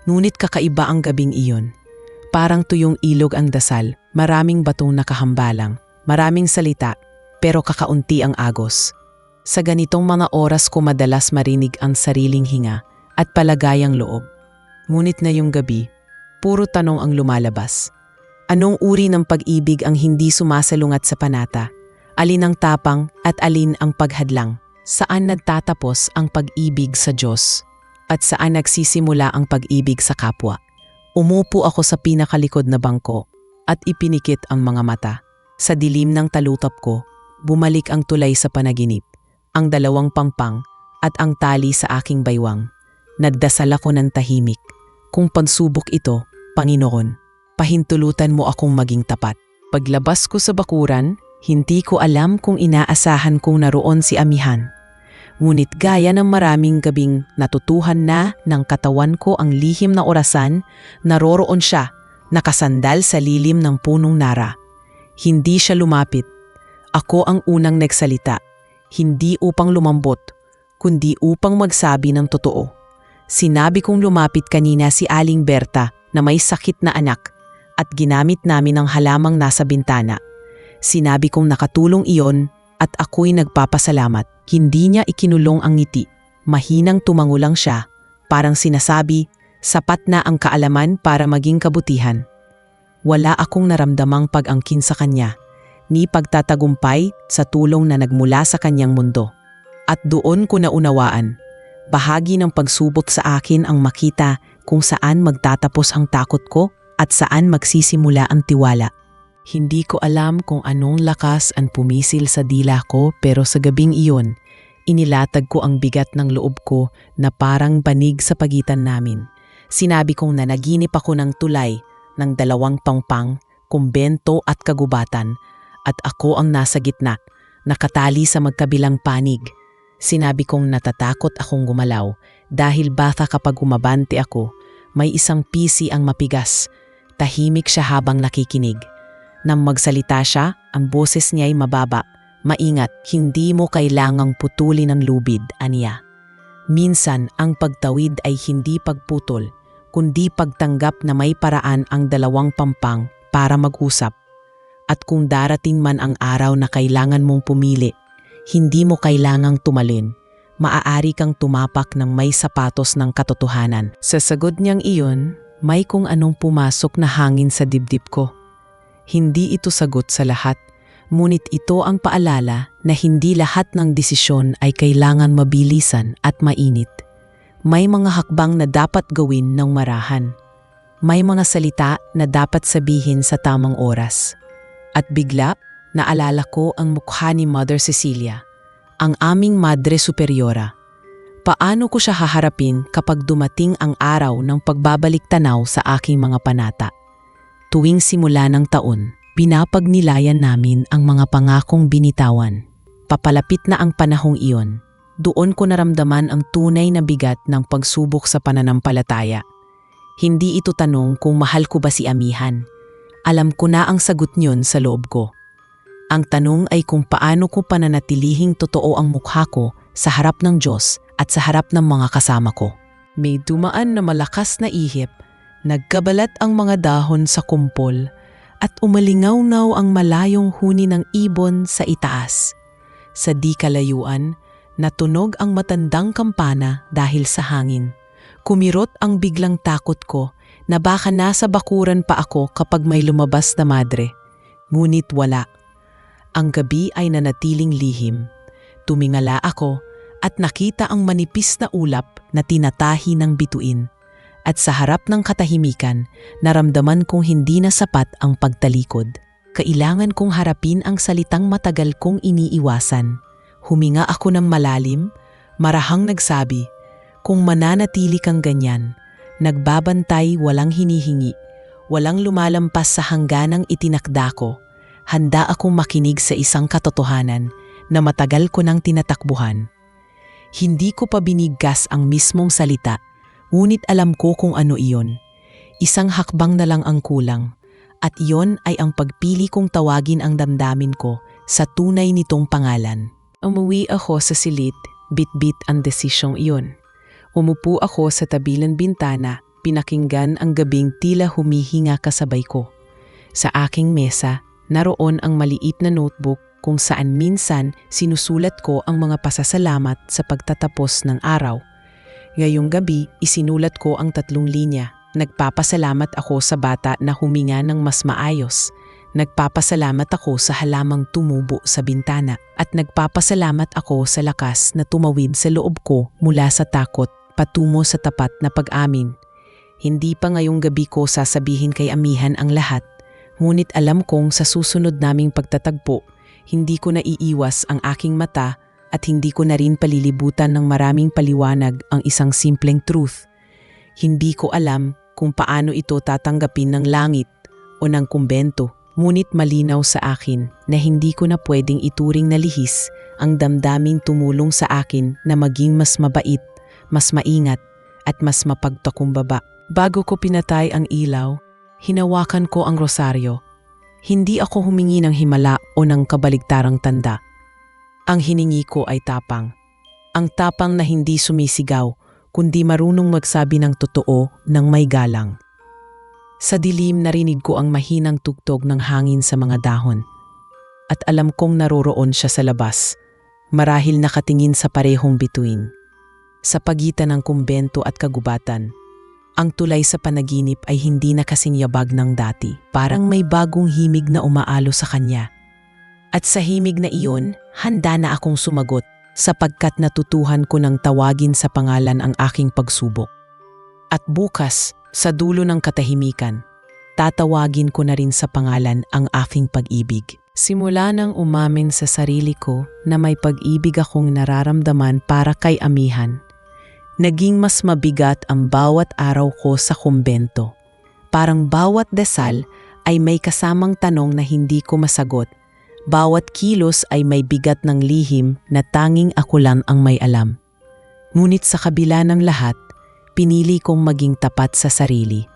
Ngunit kakaiba ang gabing iyon. Parang tuyong ilog ang dasal, maraming batong nakahambalang, maraming salita, pero kakaunti ang agos. Sa ganitong mga oras ko madalas marinig ang sariling hinga at palagayang loob. Ngunit na yung gabi, puro tanong ang lumalabas. Anong uri ng pag-ibig ang hindi sumasalungat sa panata? Alin ang tapang at alin ang paghadlang? Saan nagtatapos ang pag-ibig sa Diyos? At saan nagsisimula ang pag-ibig sa kapwa? Umupo ako sa pinakalikod na bangko at ipinikit ang mga mata. Sa dilim ng talutap ko, bumalik ang tulay sa panaginip, ang dalawang pampang at ang tali sa aking baywang. Nagdasal ako ng tahimik. Kung pagsubok ito, Panginoon, pahintulutan mo akong maging tapat. Paglabas ko sa bakuran, hindi ko alam kung inaasahan kong naroon si Amihan. Ngunit gaya ng maraming gabing natutuhan na ng katawan ko ang lihim na orasan, naroroon siya, nakasandal sa lilim ng punong nara. Hindi siya lumapit. Ako ang unang nagsalita, hindi upang lumambot, kundi upang magsabi ng totoo. Sinabi kong lumapit kanina si Aling Berta na may sakit na anak at ginamit namin ang halamang nasa bintana. Sinabi kong nakatulong iyon at ako'y nagpapasalamat. Hindi niya ikinulong ang ngiti. Mahinang tumango lang siya, parang sinasabi, sapat na ang kaalaman para maging kabutihan. Wala akong naramdamang pag-angkin sa kanya, ni pagtatagumpay sa tulong na nagmula sa kanyang mundo. At doon ko naunawaan, bahagi ng pagsubok sa akin ang makita kung saan magtatapos ang takot ko at saan magsisimula ang tiwala. Hindi ko alam kung anong lakas ang pumisil sa dila ko, pero sa gabing iyon, inilatag ko ang bigat ng loob ko na parang banig sa pagitan namin. Sinabi kong nanaginip ako ng tulay ng 2 pangpang, kumbento at kagubatan, at ako ang nasa gitna, nakatali sa magkabilang panig. Sinabi kong natatakot akong gumalaw dahil baka kapag umabante ako, may isang pisi ang mapigas. Tahimik siya habang nakikinig. Nang magsalita siya, ang boses niya ay mababa. Maingat, hindi mo kailangang putulin ang lubid, aniya. Minsan, ang pagtawid ay hindi pagputol, kundi pagtanggap na may paraan ang 2 pampang para mag-usap. At kung darating man ang araw na kailangan mong pumili, hindi mo kailangang tumalin. Maaari kang tumapak ng may sapatos ng katotohanan. Sa sagot niyang iyon, may kung anong pumasok na hangin sa dibdib ko. Hindi ito sagot sa lahat, ngunit ito ang paalala na hindi lahat ng desisyon ay kailangan mabilisan at mainit. May mga hakbang na dapat gawin ng marahan. May mga salita na dapat sabihin sa tamang oras. At bigla, naalala ko ang mukha ni Mother Cecilia, ang aming Madre Superiora. Paano ko siya haharapin kapag dumating ang araw ng pagbabalik tanaw sa aking mga panata? Tuwing simula ng taon, pinapagnilayan namin ang mga pangakong binitawan. Papalapit na ang panahong iyon. Doon ko naramdaman ang tunay na bigat ng pagsubok sa pananampalataya. Hindi ito tanong kung mahal ko ba si Amihan. Alam ko na ang sagot niyon sa loob ko. Ang tanong ay kung paano ko pananatilihing totoo ang mukha ko sa harap ng Diyos at sa harap ng mga kasama ko. May dumaan na malakas na ihip. Nagkabalat ang mga dahon sa kumpol at umalingaw-naw ang malayong huni ng ibon sa itaas. Sa di kalayuan, natunog ang matandang kampana dahil sa hangin. Kumirot ang biglang takot ko na baka nasa bakuran pa ako kapag may lumabas na madre. Ngunit wala. Ang gabi ay nanatiling lihim. Tumingala ako at nakita ang manipis na ulap na tinatahi ng bituin. At sa harap ng katahimikan, naramdaman kong hindi na sapat ang pagtalikod. Kailangan kong harapin ang salitang matagal kong iniiwasan. Huminga ako ng malalim, marahang nagsabi, kung mananatili kang ganyan, nagbabantay walang hinihingi, walang lumalampas sa hangganang itinakda ko, handa akong makinig sa isang katotohanan na matagal ko nang tinatakbuhan. Hindi ko pa binigkas ang mismong salita, ngunit alam ko kung ano iyon. Isang hakbang na lang ang kulang, at iyon ay ang pagpili kong tawagin ang damdamin ko sa tunay nitong pangalan. Umuwi ako sa silid, bit-bit ang desisyong iyon. Umupo ako sa tabi ng bintana, pinakinggan ang gabing tila humihinga kasabay ko. Sa aking mesa, naroon ang maliit na notebook kung saan minsan sinusulat ko ang mga pasasalamat sa pagtatapos ng araw. Ngayong gabi, isinulat ko ang 3 linya. Nagpapasalamat ako sa bata na huminga ng mas maayos. Nagpapasalamat ako sa halamang tumubo sa bintana. At nagpapasalamat ako sa lakas na tumawid sa loob ko mula sa takot patungo sa tapat na pag-amin. Hindi pa ngayong gabi ko sasabihin kay Amihan ang lahat. Ngunit alam kong sa susunod naming pagtatagpo, hindi ko naiiwas ang aking mata at hindi ko na rin palilibutan ng maraming paliwanag ang isang simpleng truth. Hindi ko alam kung paano ito tatanggapin ng langit o ng kumbento. Ngunit malinaw sa akin na hindi ko na pwedeng ituring na lihis ang damdaming tumulong sa akin na maging mas mabait, mas maingat at mas mapagtakumbaba. Bago ko pinatay ang ilaw, hinawakan ko ang rosaryo. Hindi ako humingi ng himala o ng kabaligtarang tanda. Ang hiningi ko ay tapang. Ang tapang na hindi sumisigaw, kundi marunong magsabi ng totoo ng may galang. Sa dilim narinig ko ang mahinang tugtog ng hangin sa mga dahon. At alam kong naroroon siya sa labas, marahil nakatingin sa parehong bituin. Sa pagitan ng kumbento at kagubatan, ang tulay sa panaginip ay hindi na kasing yabag ng dati. Parang may bagong himig na umaalo sa kanya. At sa himig na iyon, handa na akong sumagot sapagkat natutuhan ko ng tawagin sa pangalan ang aking pagsubok. At bukas, sa dulo ng katahimikan, tatawagin ko na rin sa pangalan ang aking pag-ibig. Simula nang umamin sa sarili ko na may pag-ibig akong nararamdaman para kay Amihan, naging mas mabigat ang bawat araw ko sa kumbento. Parang bawat dasal ay may kasamang tanong na hindi ko masagot. Bawat kilos ay may bigat ng lihim na tanging ako lang ang may alam. Ngunit sa kabila ng lahat, pinili kong maging tapat sa sarili.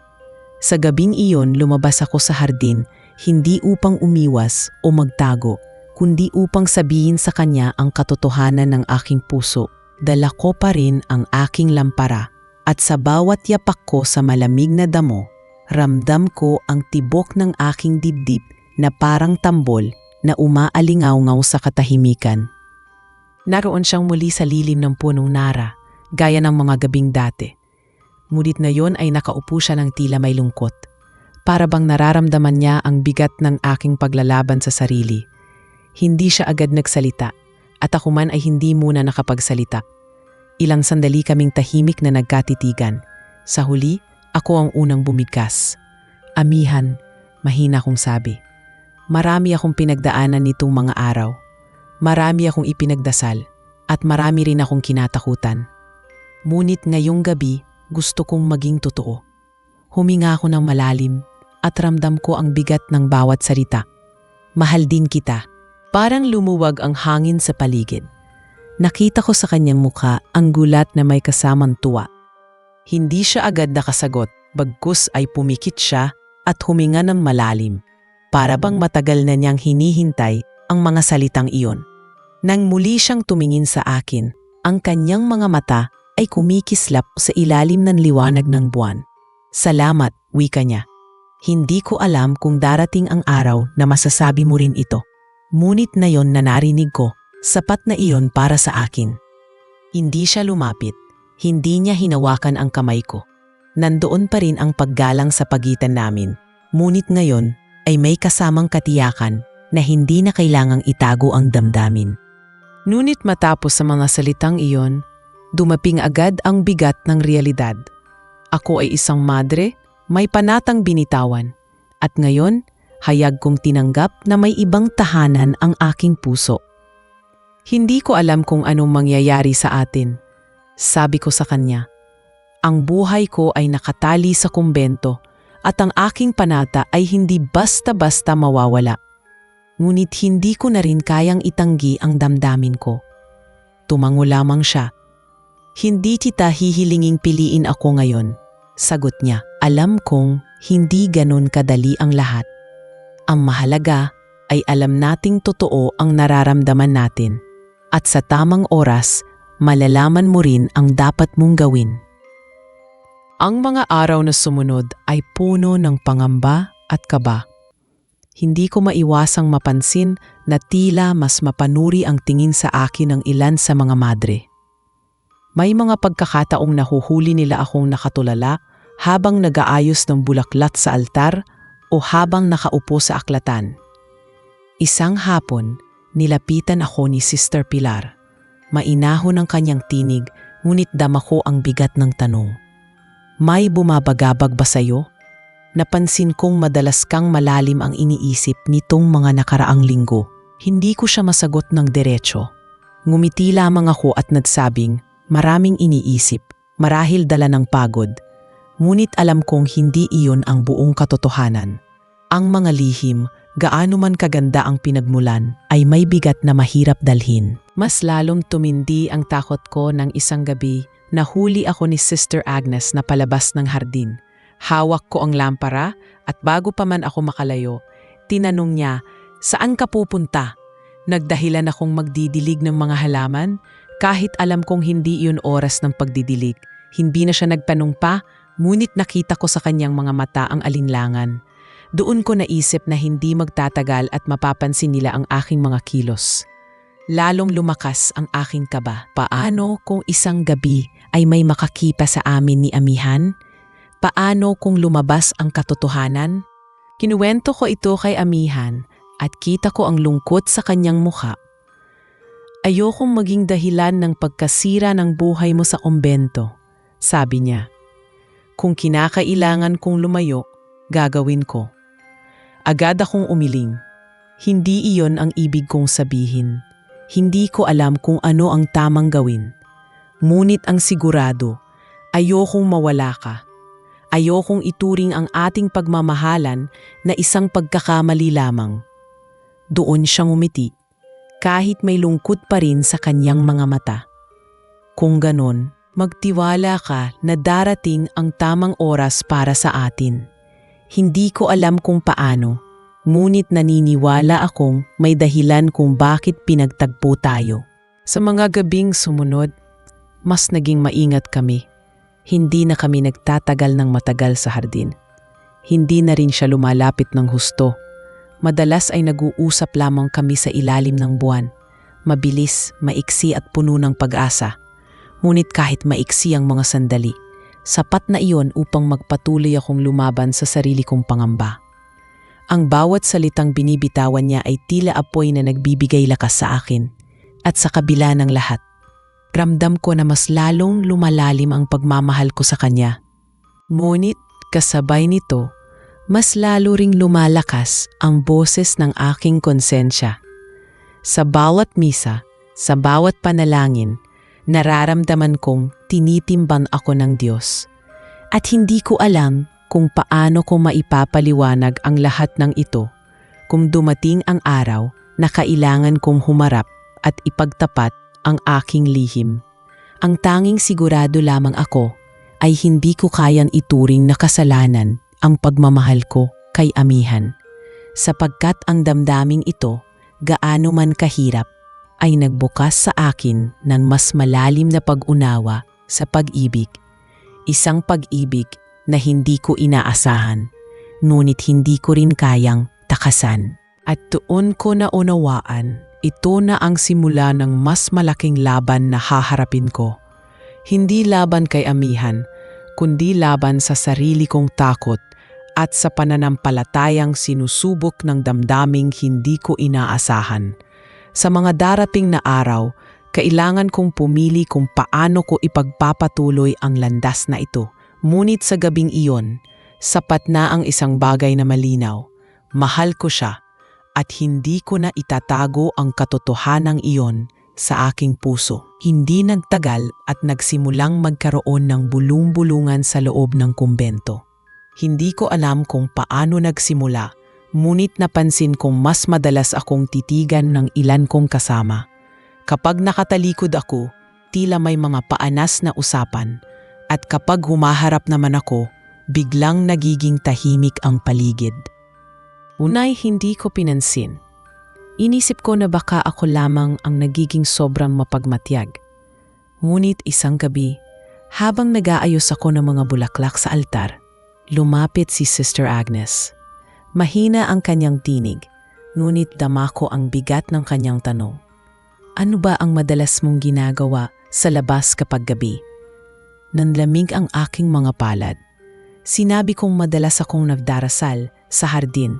Sa gabing iyon lumabas ako sa hardin, hindi upang umiwas o magtago, kundi upang sabihin sa kanya ang katotohanan ng aking puso. Dala ko pa rin ang aking lampara at sa bawat yapak ko sa malamig na damo, ramdam ko ang tibok ng aking dibdib na parang tambol na umaalingaw-ngaw sa katahimikan. Naroon siyang muli sa lilim ng punong nara, gaya ng mga gabing dati. Ngunit na yon ay nakaupo siya ng tila may lungkot. Para bang nararamdaman niya ang bigat ng aking paglalaban sa sarili. Hindi siya agad nagsalita at ako man ay hindi muna nakapagsalita. Ilang sandali kaming tahimik na nagkatitigan. Sa huli, ako ang unang bumigkas. Amihan, mahina kong sabi. Marami akong pinagdaanan nitong mga araw. Marami akong ipinagdasal at marami rin akong kinatakutan. Ngunit ngayong gabi, gusto kong maging totoo. Huminga ako ng malalim at ramdam ko ang bigat ng bawat salita. Mahal din kita. Parang lumuwag ang hangin sa paligid. Nakita ko sa kanyang mukha ang gulat na may kasamang tuwa. Hindi siya agad nakasagot, bagkus ay pumikit siya at huminga ng malalim. Para bang matagal na niyang hinihintay ang mga salitang iyon. Nang muli siyang tumingin sa akin, ang kanyang mga mata ay kumikislap sa ilalim ng liwanag ng buwan. Salamat, wika niya. Hindi ko alam kung darating ang araw na masasabi mo rin ito. Ngunit na yon na narinig ko, sapat na iyon para sa akin. Hindi siya lumapit, hindi niya hinawakan ang kamay ko. Nandoon pa rin ang paggalang sa pagitan namin. Ngunit ngayon ay may kasamang katiyakan na hindi na kailangang itago ang damdamin. Ngunit matapos sa mga salitang iyon, dumaping agad ang bigat ng realidad. Ako ay isang madre, may panatang binitawan. At ngayon, hayag kong tinanggap na may ibang tahanan ang aking puso. Hindi ko alam kung anong mangyayari sa atin. Sabi ko sa kanya, ang buhay ko ay nakatali sa kumbento at ang aking panata ay hindi basta-basta mawawala. Ngunit hindi ko na rin kayang itanggi ang damdamin ko. Tumango lamang siya. Hindi kita hihilinging piliin ako ngayon, sagot niya. Alam kong hindi ganun kadali ang lahat. Ang mahalaga ay alam nating totoo ang nararamdaman natin. At sa tamang oras, malalaman mo rin ang dapat mong gawin. Ang mga araw na sumunod ay puno ng pangamba at kaba. Hindi ko maiwasang mapansin na tila mas mapanuri ang tingin sa akin ng ilan sa mga madre. May mga pagkakataong nahuhuli nila akong nakatulala habang nag-aayos ng bulaklat sa altar o habang nakaupo sa aklatan. Isang hapon, nilapitan ako ni Sister Pilar. Mainahon ang kanyang tinig, ngunit dama ko ang bigat ng tanong. May bumabagabag ba sa'yo? Napansin kong madalas kang malalim ang iniisip nitong mga nakaraang linggo. Hindi ko siya masagot ng diretso. Ngumiti lamang ako at nagsabing, maraming iniisip, marahil dala ng pagod. Ngunit alam kong hindi iyon ang buong katotohanan. Ang mga lihim, gaano man kaganda ang pinagmulan, ay may bigat na mahirap dalhin. Mas lalong tumindi ang takot ko ng isang gabi. Nahuli ako ni Sister Agnes na palabas ng hardin. Hawak ko ang lampara at bago pa man ako makalayo, tinanong niya, "Saan ka pupunta?" Nagdahilan akong magdidilig ng mga halaman kahit alam kong hindi iyon oras ng pagdidilig. Hindi na siya nagtanong pa, ngunit nakita ko sa kanyang mga mata ang alinlangan. Doon ko naisip na hindi magtatagal at mapapansin nila ang aking mga kilos. Lalong lumakas ang aking kaba. Paano kung isang gabi ay may makakita sa amin ni Amihan? Paano kung lumabas ang katotohanan? Kinuwento ko ito kay Amihan at kita ko ang lungkot sa kanyang mukha. "Ayokong maging dahilan ng pagkasira ng buhay mo sa kumbento," sabi niya. "Kung kinakailangan kong lumayo, gagawin ko." Agad akong umiling. Hindi iyon ang ibig kong sabihin. Hindi ko alam kung ano ang tamang gawin. Ngunit ang sigurado, ayokong mawala ka. Ayokong ituring ang ating pagmamahalan na isang pagkakamali lamang. Doon siyang umiti, kahit may lungkot pa rin sa kanyang mga mata. "Kung ganon, magtiwala ka na darating ang tamang oras para sa atin. Hindi ko alam kung paano, ngunit naniniwala akong may dahilan kung bakit pinagtagpo tayo." Sa mga gabing sumunod, mas naging maingat kami. Hindi na kami nagtatagal ng matagal sa hardin. Hindi na rin siya lumalapit ng husto. Madalas ay nag-uusap lamang kami sa ilalim ng buwan. Mabilis, maiksi at puno ng pag-asa. Ngunit kahit maiksi ang mga sandali, sapat na iyon upang magpatuloy akong lumaban sa sarili kong pangamba. Ang bawat salitang binibitawan niya ay tila apoy na nagbibigay lakas sa akin. At sa kabila ng lahat, ramdam ko na mas lalong lumalalim ang pagmamahal ko sa kanya. Ngunit kasabay nito, mas lalo ring lumalakas ang boses ng aking konsensya. Sa bawat misa, sa bawat panalangin, nararamdaman kong tinitimbang ako ng Diyos. At hindi ko alam kung paano ko maipapaliwanag ang lahat ng ito kung dumating ang araw na kailangan kong humarap at ipagtapat ang aking lihim. Ang tanging sigurado lamang ako ay hindi ko kayang ituring na kasalanan ang pagmamahal ko kay Amihan, sapagkat ang damdaming ito, gaano man kahirap, ay nagbukas sa akin ng mas malalim na pag-unawa sa pag-ibig. Isang pag-ibig na hindi ko inaasahan, ngunit hindi ko rin kayang takasan. At doon ko naunawaan, ito na ang simula ng mas malaking laban na haharapin ko. Hindi laban kay Amihan, kundi laban sa sarili kong takot at sa pananampalatayang sinusubok ng damdaming hindi ko inaasahan. Sa mga darating na araw, kailangan kong pumili kung paano ko ipagpapatuloy ang landas na ito. Ngunit sa gabing iyon, sapat na ang isang bagay na malinaw. Mahal ko siya at hindi ko na itatago ang katotohanang iyon sa aking puso. Hindi nagtagal at nagsimulang magkaroon ng bulung-bulungan sa loob ng kumbento. Hindi ko alam kung paano nagsimula, ngunit napansin kong mas madalas akong titigan ng ilan kong kasama. Kapag nakatalikod ako, tila may mga paanas na usapan, at kapag humaharap naman ako, biglang nagiging tahimik ang paligid. Unay hindi ko pinansin. Inisip ko na baka ako lamang ang nagiging sobrang mapagmatyag. Ngunit isang gabi, habang nag-aayos ako ng mga bulaklak sa altar, lumapit si Sister Agnes. Mahina ang kanyang tinig, ngunit dama ko ang bigat ng kanyang tanong. "Ano ba ang madalas mong ginagawa sa labas kapag gabi?" Nanlamig ang aking mga palad. Sinabi kong madalas akong nagdarasal sa hardin,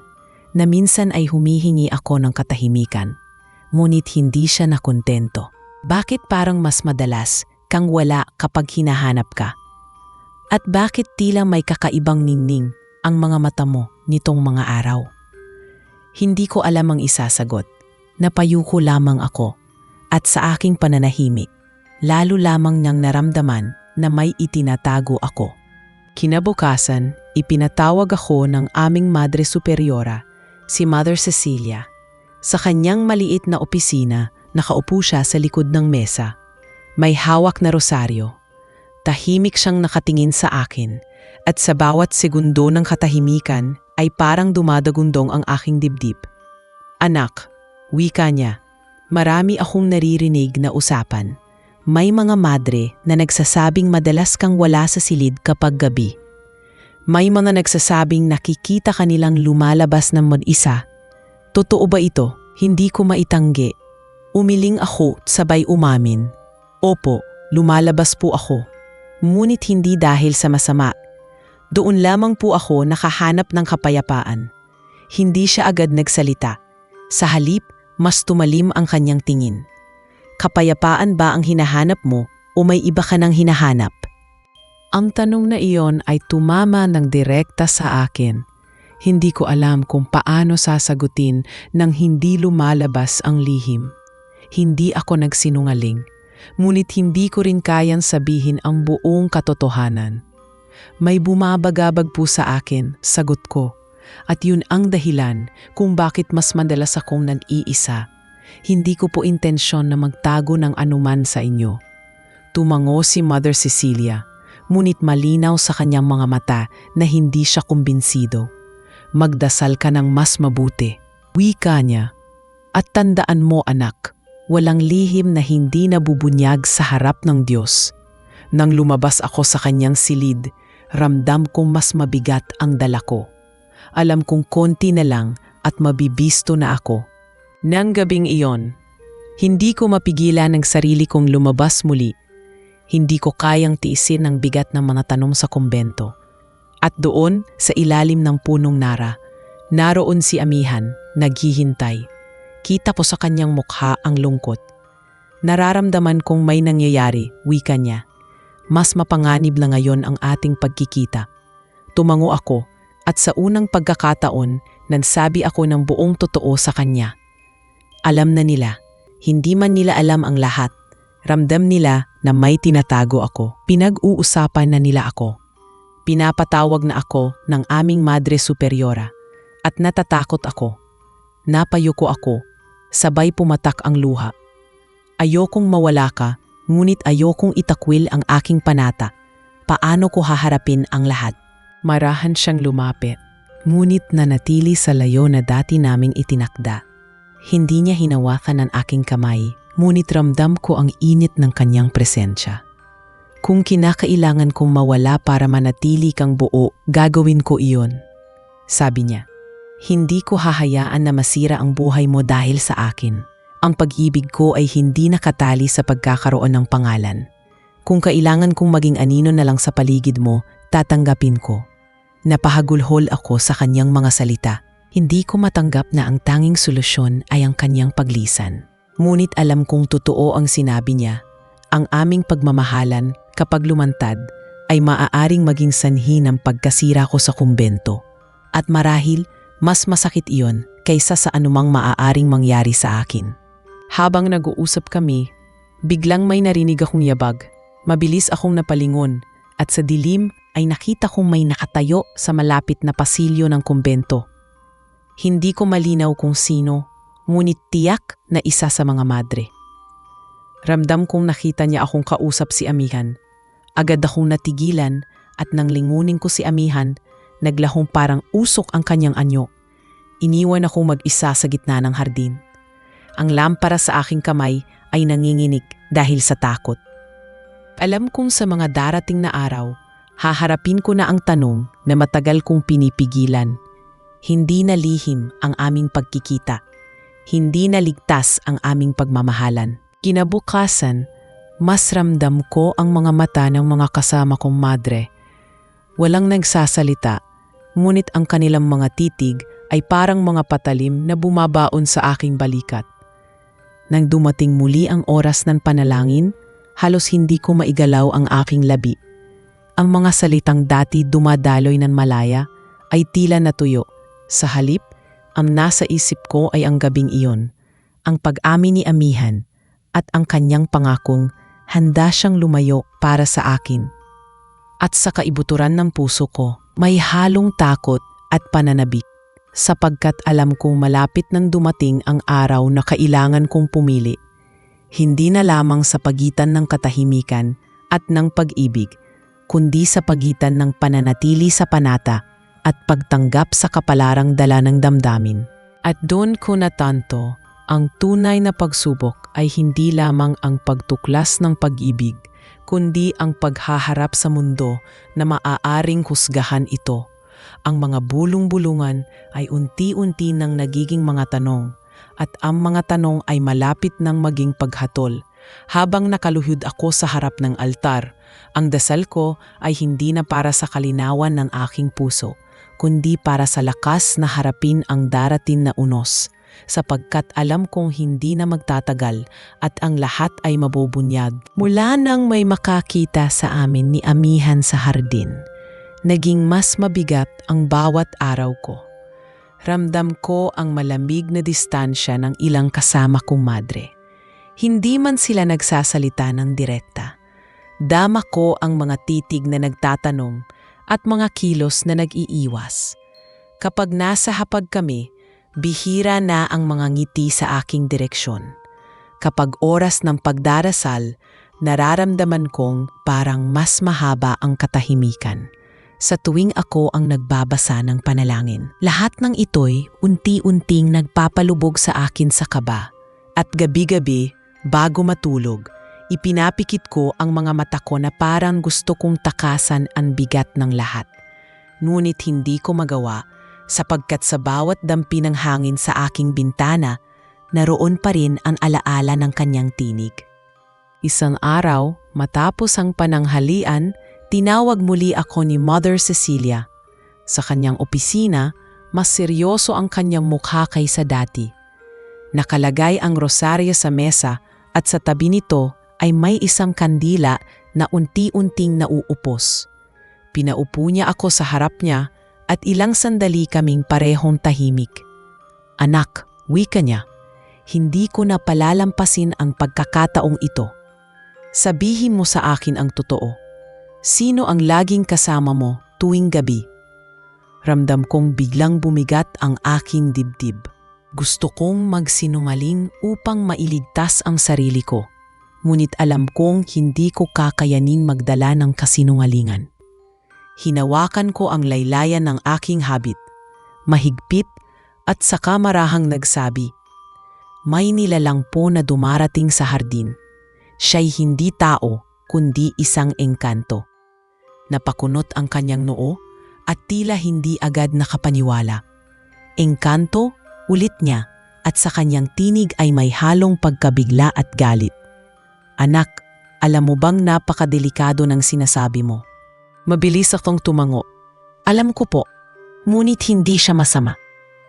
na minsan ay humihingi ako ng katahimikan. Ngunit hindi siya nakontento. "Bakit parang mas madalas kang wala kapag hinahanap ka? At bakit tila may kakaibang ningning ang mga mata mo nitong mga araw?" Hindi ko alam ang isasagot. Napayuko lamang ako at sa aking pananahimik, lalo lamang niyang naramdaman na may itinatago ako. Kinabukasan, ipinatawag ako ng aming Madre Superiora, si Mother Cecilia. Sa kanyang maliit na opisina, nakaupo siya sa likod ng mesa. May hawak na rosaryo. Tahimik siyang nakatingin sa akin, at sa bawat segundo ng katahimikan ay parang dumadagundong ang aking dibdib. Anak, wika niya, marami akong naririnig na usapan. May mga madre na nagsasabing madalas kang wala sa silid kapag gabi. May mga nagsasabing nakikita kanilang lumalabas ng mag-isa. Totoo ba ito? Hindi ko maitanggi. Umiling ako sabay umamin. Opo, lumalabas po ako. Ngunit hindi dahil sa masama. Doon lamang po ako nakahanap ng kapayapaan. Hindi siya agad nagsalita. Sa halip, mas tumalim ang kanyang tingin. Kapayapaan ba ang hinahanap mo o may iba ka nang hinahanap? Ang tanong na iyon ay tumama ng direkta sa akin. Hindi ko alam kung paano sasagutin nang hindi lumalabas ang lihim. Hindi ako nagsinungaling, ngunit hindi ko rin kayang sabihin ang buong katotohanan. May bumabagabag po sa akin, sagot ko, at yun ang dahilan kung bakit mas madalas akong nag-iisa. Hindi ko po intensyon na magtago ng anuman sa inyo. Tumango si Mother Cecilia, ngunit malinaw sa kanyang mga mata na hindi siya kumbinsido. Magdasal ka ng mas mabuti, wika niya. At tandaan mo anak, walang lihim na hindi nabubunyag sa harap ng Diyos. Nang lumabas ako sa kanyang silid, ramdam kong mas mabigat ang dala ko. Alam kong konti na lang at mabibisto na ako. Nang gabing iyon, hindi ko mapigilan ang sarili kong lumabas muli. Hindi ko kayang tiisin ang bigat ng mga tanong sa kumbento. At doon, sa ilalim ng punong nara, naroon si Amihan, naghihintay. Kita ko sa kanyang mukha ang lungkot. Nararamdaman kong may nangyayari, wika niya. Mas mapanganib na ngayon ang ating pagkikita. Tumango ako, at sa unang pagkakataon, nagsabi ako ng buong totoo sa kanya. Alam na nila, hindi man nila alam ang lahat. Ramdam nila na may tinatago ako. Pinag-uusapan na nila ako. Pinapatawag na ako ng aming Madre Superiora at natatakot ako. Napayuko ako, sabay pumatak ang luha. Ayokong mawala ka, ngunit ayokong itakwil ang aking panata. Paano ko haharapin ang lahat? Marahan siyang lumapit, ngunit nanatili sa layo na dati naming itinakda. Hindi niya hinawakan ang aking kamay, ngunit ramdam ko ang init ng kanyang presensya. Kung kinakailangan kong mawala para manatili kang buo, gagawin ko iyon. Sabi niya, hindi ko hahayaan na masira ang buhay mo dahil sa akin. Ang pag-ibig ko ay hindi nakatali sa pagkakaroon ng pangalan. Kung kailangan kong maging anino na lang sa paligid mo, tatanggapin ko. Napahagulhol ako sa kanyang mga salita. Hindi ko matanggap na ang tanging solusyon ay ang kanyang paglisan. Ngunit alam kong totoo ang sinabi niya. Ang aming pagmamahalan kapag lumantad ay maaaring maging sanhi ng pagkasira ko sa kumbento. At marahil, mas masakit iyon kaysa sa anumang maaaring mangyari sa akin. Habang nag-uusap kami, biglang may narinig akong yabag. Mabilis akong napalingon at sa dilim ay nakita kong may nakatayo sa malapit na pasilyo ng kumbento. Hindi ko malinaw kung sino, ngunit tiyak na isa sa mga madre. Ramdam kong nakita niya akong kausap si Amihan. Agad akong natigilan at nang lingunin ko si Amihan, naglahong parang usok ang kanyang anyo. Iniwan akong mag-isa sa gitna ng hardin. Ang lampara sa aking kamay ay nanginginig dahil sa takot. Alam kong sa mga darating na araw, haharapin ko na ang tanong na matagal kong pinipigilan. Hindi na lihim ang aming pagkikita. Hindi na ligtas ang aming pagmamahalan. Kinabukasan, mas ramdam ko ang mga mata ng mga kasama kong madre. Walang nagsasalita, ngunit ang kanilang mga titig ay parang mga patalim na bumabaon sa aking balikat. Nang dumating muli ang oras ng panalangin, halos hindi ko maigalaw ang aking labi. Ang mga salitang dati dumadaloy ng malaya ay tila natuyo. Sa halip, ang nasa isip ko ay ang gabing iyon, ang pag-amin ni Amihan at ang kanyang pangakong handa siyang lumayo para sa akin. At sa kaibuturan ng puso ko, may halong takot at pananabik. Sapagkat alam kong malapit nang dumating ang araw na kailangan kong pumili. Hindi na lamang sa pagitan ng katahimikan at ng pag-ibig, kundi sa pagitan ng pananatili sa panata at pagtanggap sa kapalarang dala ng damdamin. At doon ko natanto, ang tunay na pagsubok ay hindi lamang ang pagtuklas ng pag-ibig, kundi ang paghaharap sa mundo na maaaring husgahan ito. Ang mga bulong-bulungan ay unti-unti nang nagiging mga tanong, at ang mga tanong ay malapit nang maging paghatol. Habang nakaluhod ako sa harap ng altar, ang dasal ko ay hindi na para sa kalinawan ng aking puso, kundi para sa lakas na harapin ang darating na unos, sapagkat alam kong hindi na magtatagal at ang lahat ay mabubunyag. Mula nang may makakita sa amin ni Amihan sa hardin, naging mas mabigat ang bawat araw ko. Ramdam ko ang malamig na distansya ng ilang kasama kong madre. Hindi man sila nagsasalita ng direkta. Dama ko ang mga titig na nagtatanong at mga kilos na nag-iiwas. Kapag nasa hapag kami, bihira na ang mga ngiti sa aking direksyon. Kapag oras ng pagdarasal, nararamdaman kong parang mas mahaba ang katahimikan. Sa tuwing ako ang nagbabasa ng panalangin, lahat ng ito'y unti-unting nagpapalubog sa akin sa kaba. At gabi-gabi, bago matulog, ipinapikit ko ang mga mata ko na parang gusto kong takasan ang bigat ng lahat. Ngunit hindi ko magawa sapagkat sa bawat dampi ng hangin sa aking bintana, naroon pa rin ang alaala ng kanyang tinig. Isang araw, matapos ang pananghalian, tinawag muli ako ni Mother Cecilia. Sa kanyang opisina, mas seryoso ang kanyang mukha kaysa dati. Nakalagay ang rosaryo sa mesa at sa tabi nito ay may isang kandila na unti-unting nauupos. Pinaupo niya ako sa harap niya at ilang sandali kaming parehong tahimik. Anak, wika niya, hindi ko na palalampasin ang pagkakataong ito. Sabihin mo sa akin ang totoo. Sino ang laging kasama mo tuwing gabi? Ramdam kong biglang bumigat ang aking dibdib. Gusto kong magsinungaling upang mailigtas ang sarili ko. Ngunit alam kong hindi ko kakayanin magdala ng kasinungalingan. Hinawakan ko ang laylayan ng aking habit, mahigpit at saka marahang nagsabi, "May nilalang po na dumarating sa hardin. Siya'y hindi tao, kundi isang engkanto." Napakunot ang kanyang noo at tila hindi agad nakapaniwala. Engkanto, ulit niya, at sa kanyang tinig ay may halong pagkabigla at galit. Anak, alam mo bang napakadelikado ng sinasabi mo? Mabilis akong tumango. Alam ko po, ngunit hindi siya masama.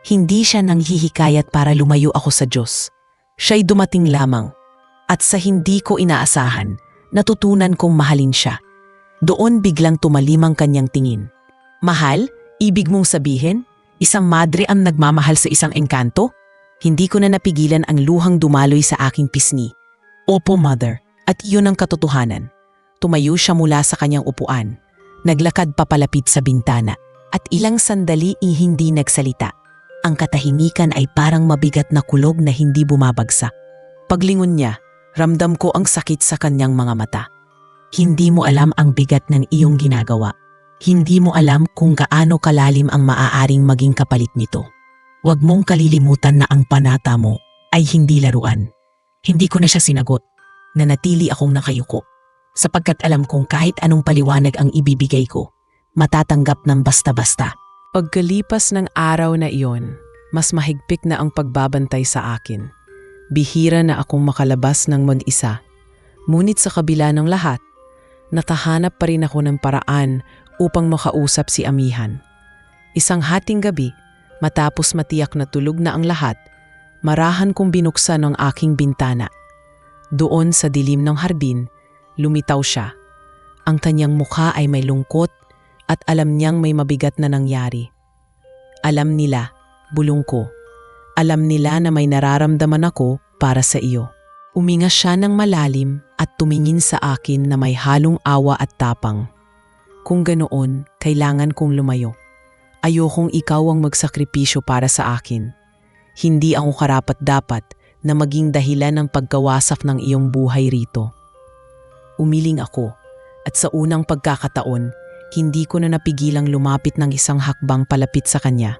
Hindi siya nanghihikayat para lumayo ako sa Diyos. Siya'y dumating lamang. At sa hindi ko inaasahan, natutunan kong mahalin siya. Doon biglang tumalim ang kanyang tingin. Mahal? Ibig mong sabihin? Isang madre ang nagmamahal sa isang engkanto? Hindi ko na napigilan ang luhang dumaloy sa aking pisngi. Opo, mother. At iyon ang katotohanan. Tumayo siya mula sa kanyang upuan. Naglakad papalapit sa bintana. At ilang sandali hindi nagsalita. Ang katahimikan ay parang mabigat na kulog na hindi bumabagsak. Paglingon niya, ramdam ko ang sakit sa kanyang mga mata. Hindi mo alam ang bigat ng iyong ginagawa. Hindi mo alam kung gaano kalalim ang maaaring maging kapalit nito. Huwag mong kalilimutan na ang panata mo ay hindi laruan. Hindi ko na siya sinagot. Nanatili akong nakayuko. Sapagkat alam kong kahit anong paliwanag ang ibibigay ko, matatanggap ng basta-basta. Pagkalipas ng araw na iyon, mas mahigpit na ang pagbabantay sa akin. Bihira na akong makalabas ng mag-isa. Ngunit sa kabila ng lahat, nakahanap pa rin ako ng paraan upang makausap si Amihan. Isang hating gabi, matapos matiyak na tulog na ang lahat, marahan kong binuksan ang aking bintana. Doon sa dilim ng hardin, lumitaw siya. Ang kanyang mukha ay may lungkot at alam niyang may mabigat na nangyari. Alam nila, bulong ko. Alam nila na may nararamdaman ako para sa iyo. Uminga siya ng malalim at tumingin sa akin na may halong awa at tapang. Kung ganoon, kailangan kong lumayo. Ayokong ikaw ang magsakripisyo para sa akin. Hindi ako karapat-dapat na maging dahilan ng pagkawasak ng iyong buhay rito. Umiling ako at sa unang pagkakataon, hindi ko na napigilang lumapit ng isang hakbang palapit sa kanya.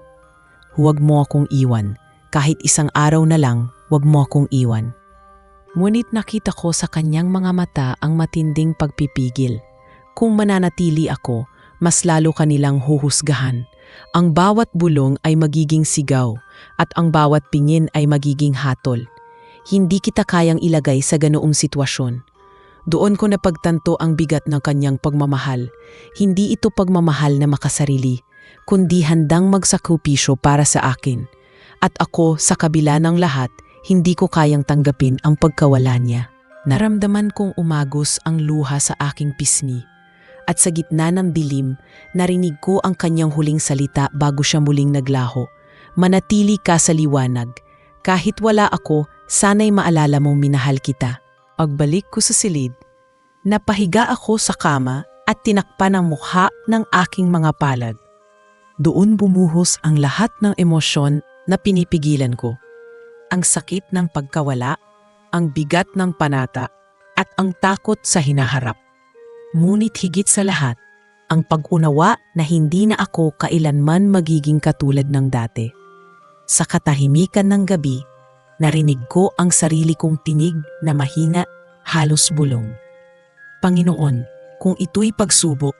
Huwag mo akong iwan. Kahit isang araw na lang, huwag mo akong iwan. Ngunit nakita ko sa kanyang mga mata ang matinding pagpipigil. Kung mananatili ako, mas lalo kanilang huhusgahan. Ang bawat bulong ay magiging sigaw at ang bawat pingin ay magiging hatol. Hindi kita kayang ilagay sa ganoong sitwasyon. Doon ko napagtanto ang bigat ng kanyang pagmamahal. Hindi ito pagmamahal na makasarili, kundi handang magsakripisyo para sa akin. At ako, sa kabila ng lahat, hindi ko kayang tanggapin ang pagkawala niya. Naramdaman kong umagos ang luha sa aking pisngi. At sa gitna ng dilim, narinig ko ang kanyang huling salita bago siya muling naglaho. Manatili ka sa liwanag. Kahit wala ako, sana'y maalala mong minahal kita. Pagbalik ko sa silid, napahiga ako sa kama at tinakpan ang mukha ng aking mga palad. Doon bumuhos ang lahat ng emosyon na pinipigilan ko. Ang sakit ng pagkawala, ang bigat ng panata, at ang takot sa hinaharap. Ngunit higit sa lahat, ang pag-unawa na hindi na ako kailanman magiging katulad ng dati. Sa katahimikan ng gabi, narinig ko ang sarili kong tinig na mahina, halos bulong. Panginoon, kung ito'y pagsubok,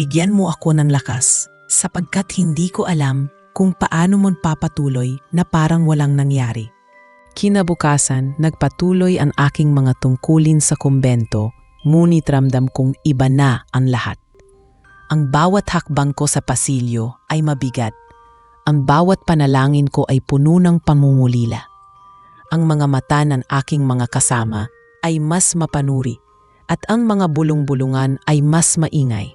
bigyan mo ako ng lakas, sapagkat hindi ko alam kung paano mo papatuloy na parang walang nangyari. Kinabukasan, nagpatuloy ang aking mga tungkulin sa kumbento, ngunit ramdam kong iba na ang lahat. Ang bawat hakbang ko sa pasilyo ay mabigat. Ang bawat panalangin ko ay puno ng pamumulila. Ang mga mata ng aking mga kasama ay mas mapanuri at ang mga bulong-bulungan ay mas maingay.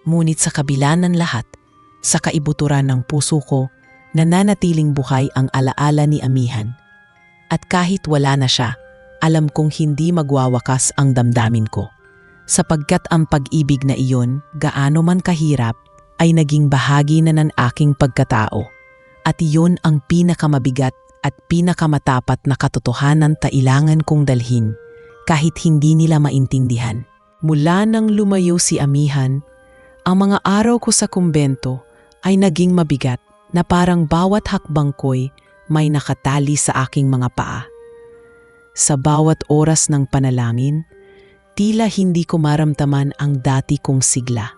Ngunit sa kabila ng lahat, sa kaibuturan ng puso ko, nananatiling buhay ang alaala ni Amihan. At kahit wala na siya, alam kong hindi magwawakas ang damdamin ko. Sapagkat ang pag-ibig na iyon, gaano man kahirap, ay naging bahagi na ng aking pagkatao. At iyon ang pinakamabigat at pinakamatapat na katotohanan kailangan kong dalhin, kahit hindi nila maintindihan. Mula nang lumayo si Amihan, ang mga araw ko sa kumbento ay naging mabigat na parang bawat hakbang ko'y may nakatali sa aking mga paa. Sa bawat oras ng panalangin, tila hindi ko maramdaman ang dati kong sigla.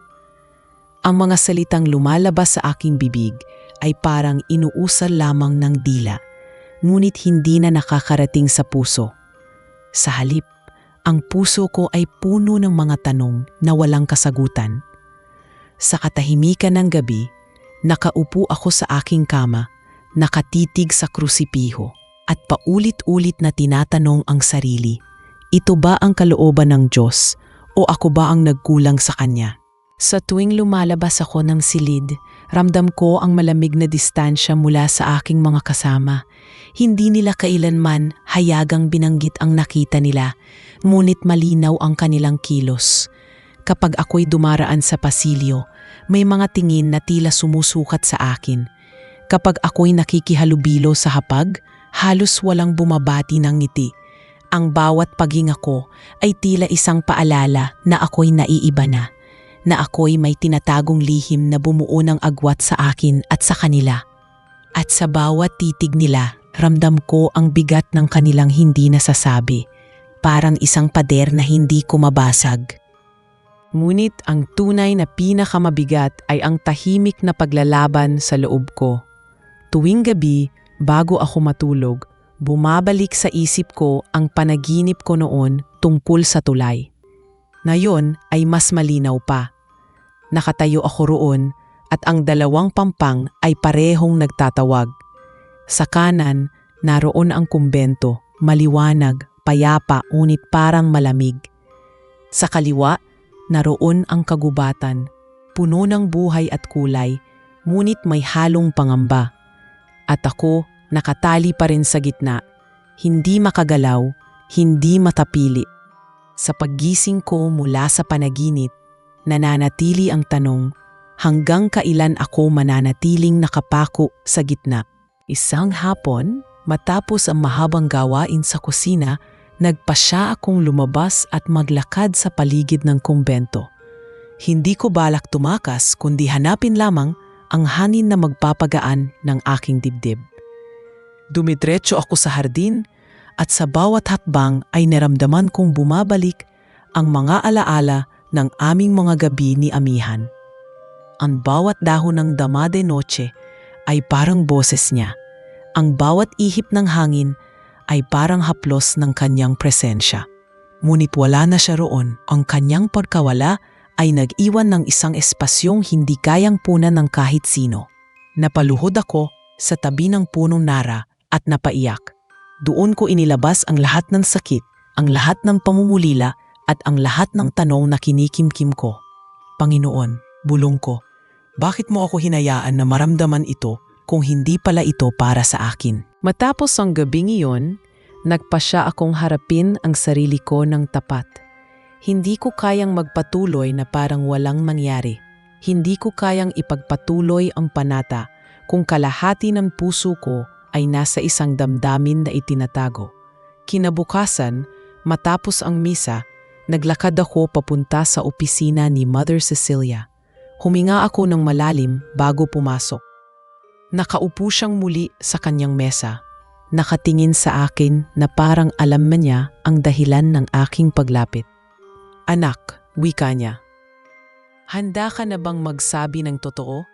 Ang mga salitang lumalabas sa aking bibig ay parang inuusal lamang ng dila, ngunit hindi na nakakarating sa puso. Sa halip, ang puso ko ay puno ng mga tanong na walang kasagutan. Sa katahimikan ng gabi, nakaupo ako sa aking kama, nakatitig sa krusipiho. At paulit-ulit na tinatanong ang sarili, ito ba ang kalooban ng Diyos o ako ba ang nagkulang sa Kanya? Sa tuwing lumalabas ako ng silid, ramdam ko ang malamig na distansya mula sa aking mga kasama. Hindi nila kailanman hayagang binanggit ang nakita nila, ngunit malinaw ang kanilang kilos. Kapag ako'y dumaraan sa pasilyo, may mga tingin na tila sumusukat sa akin. Kapag ako'y nakikihalubilo sa hapag, halos walang bumabati ng ngiti. Ang bawat paghinga ko ay tila isang paalala na ako'y naiiba na ako'y may tinatagong lihim na bumuo ng agwat sa akin at sa kanila. At sa bawat titig nila, ramdam ko ang bigat ng kanilang hindi nasasabi, parang isang pader na hindi ko mabasag. Ngunit ang tunay na pinakamabigat ay ang tahimik na paglalaban sa loob ko. Tuwing gabi, bago ako matulog, bumabalik sa isip ko ang panaginip ko noon tungkol sa tulay. Ngayon ay mas malinaw pa. Nakatayo ako roon at ang dalawang pampang ay parehong nagtatawag. Sa kanan, naroon ang kumbento, maliwanag, payapa, ngunit parang malamig. Sa kaliwa, naroon ang kagubatan, puno ng buhay at kulay, ngunit may halong pangamba. At ako, nakatali pa rin sa gitna, hindi makagalaw, hindi matapili. Sa paggising ko mula sa panaginip, nananatili ang tanong, hanggang kailan ako mananatiling nakapako sa gitna? Isang hapon, matapos ang mahabang gawain sa kusina, nagpasya akong lumabas at maglakad sa paligid ng kumbento. Hindi ko balak tumakas kundi hanapin lamang ang hangin na magpapagaan ng aking dibdib. Dumiretso ako sa hardin at sa bawat hakbang ay naramdaman kong bumabalik ang mga alaala ng aming mga gabi ni Amihan. Ang bawat dahon ng Dama de Noche ay parang boses niya. Ang bawat ihip ng hangin ay parang haplos ng kanyang presensya. Ngunit wala na siya roon. Ang kanyang pagkawala ay nag-iwan ng isang espasyong hindi kayang punan ng kahit sino. Napaluhod ako sa tabi ng punong nara at napaiyak. Doon ko inilabas ang lahat ng sakit, ang lahat ng pamumulila at ang lahat ng tanong na kinikimkim ko. Panginoon, bulong ko, bakit mo ako hinayaan na maramdaman ito kung hindi pala ito para sa akin? Matapos ang gabing iyon, nagpasya akong harapin ang sarili ko ng tapat. Hindi ko kayang magpatuloy na parang walang mangyari. Hindi ko kayang ipagpatuloy ang panata kung kalahati ng puso ko ay nasa isang damdamin na itinatago. Kinabukasan, matapos ang misa, naglakad ako papunta sa opisina ni Mother Cecilia. Huminga ako ng malalim bago pumasok. Nakaupo siyang muli sa kanyang mesa. Nakatingin sa akin na parang alam niya ang dahilan ng aking paglapit. Anak, wika niya. Handa ka na bang magsabi ng totoo?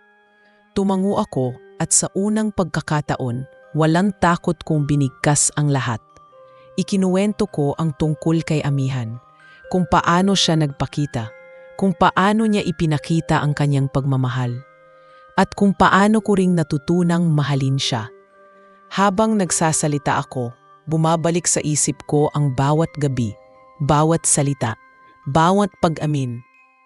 Tumango ako at sa unang pagkakataon, walang takot kong binigkas ang lahat. Ikinuwento ko ang tungkol kay Amihan, kung paano siya nagpakita, kung paano niya ipinakita ang kanyang pagmamahal, at kung paano ko ring natutunang mahalin siya. Habang nagsasalita ako, bumabalik sa isip ko ang bawat gabi, bawat salita, bawat pag-amin,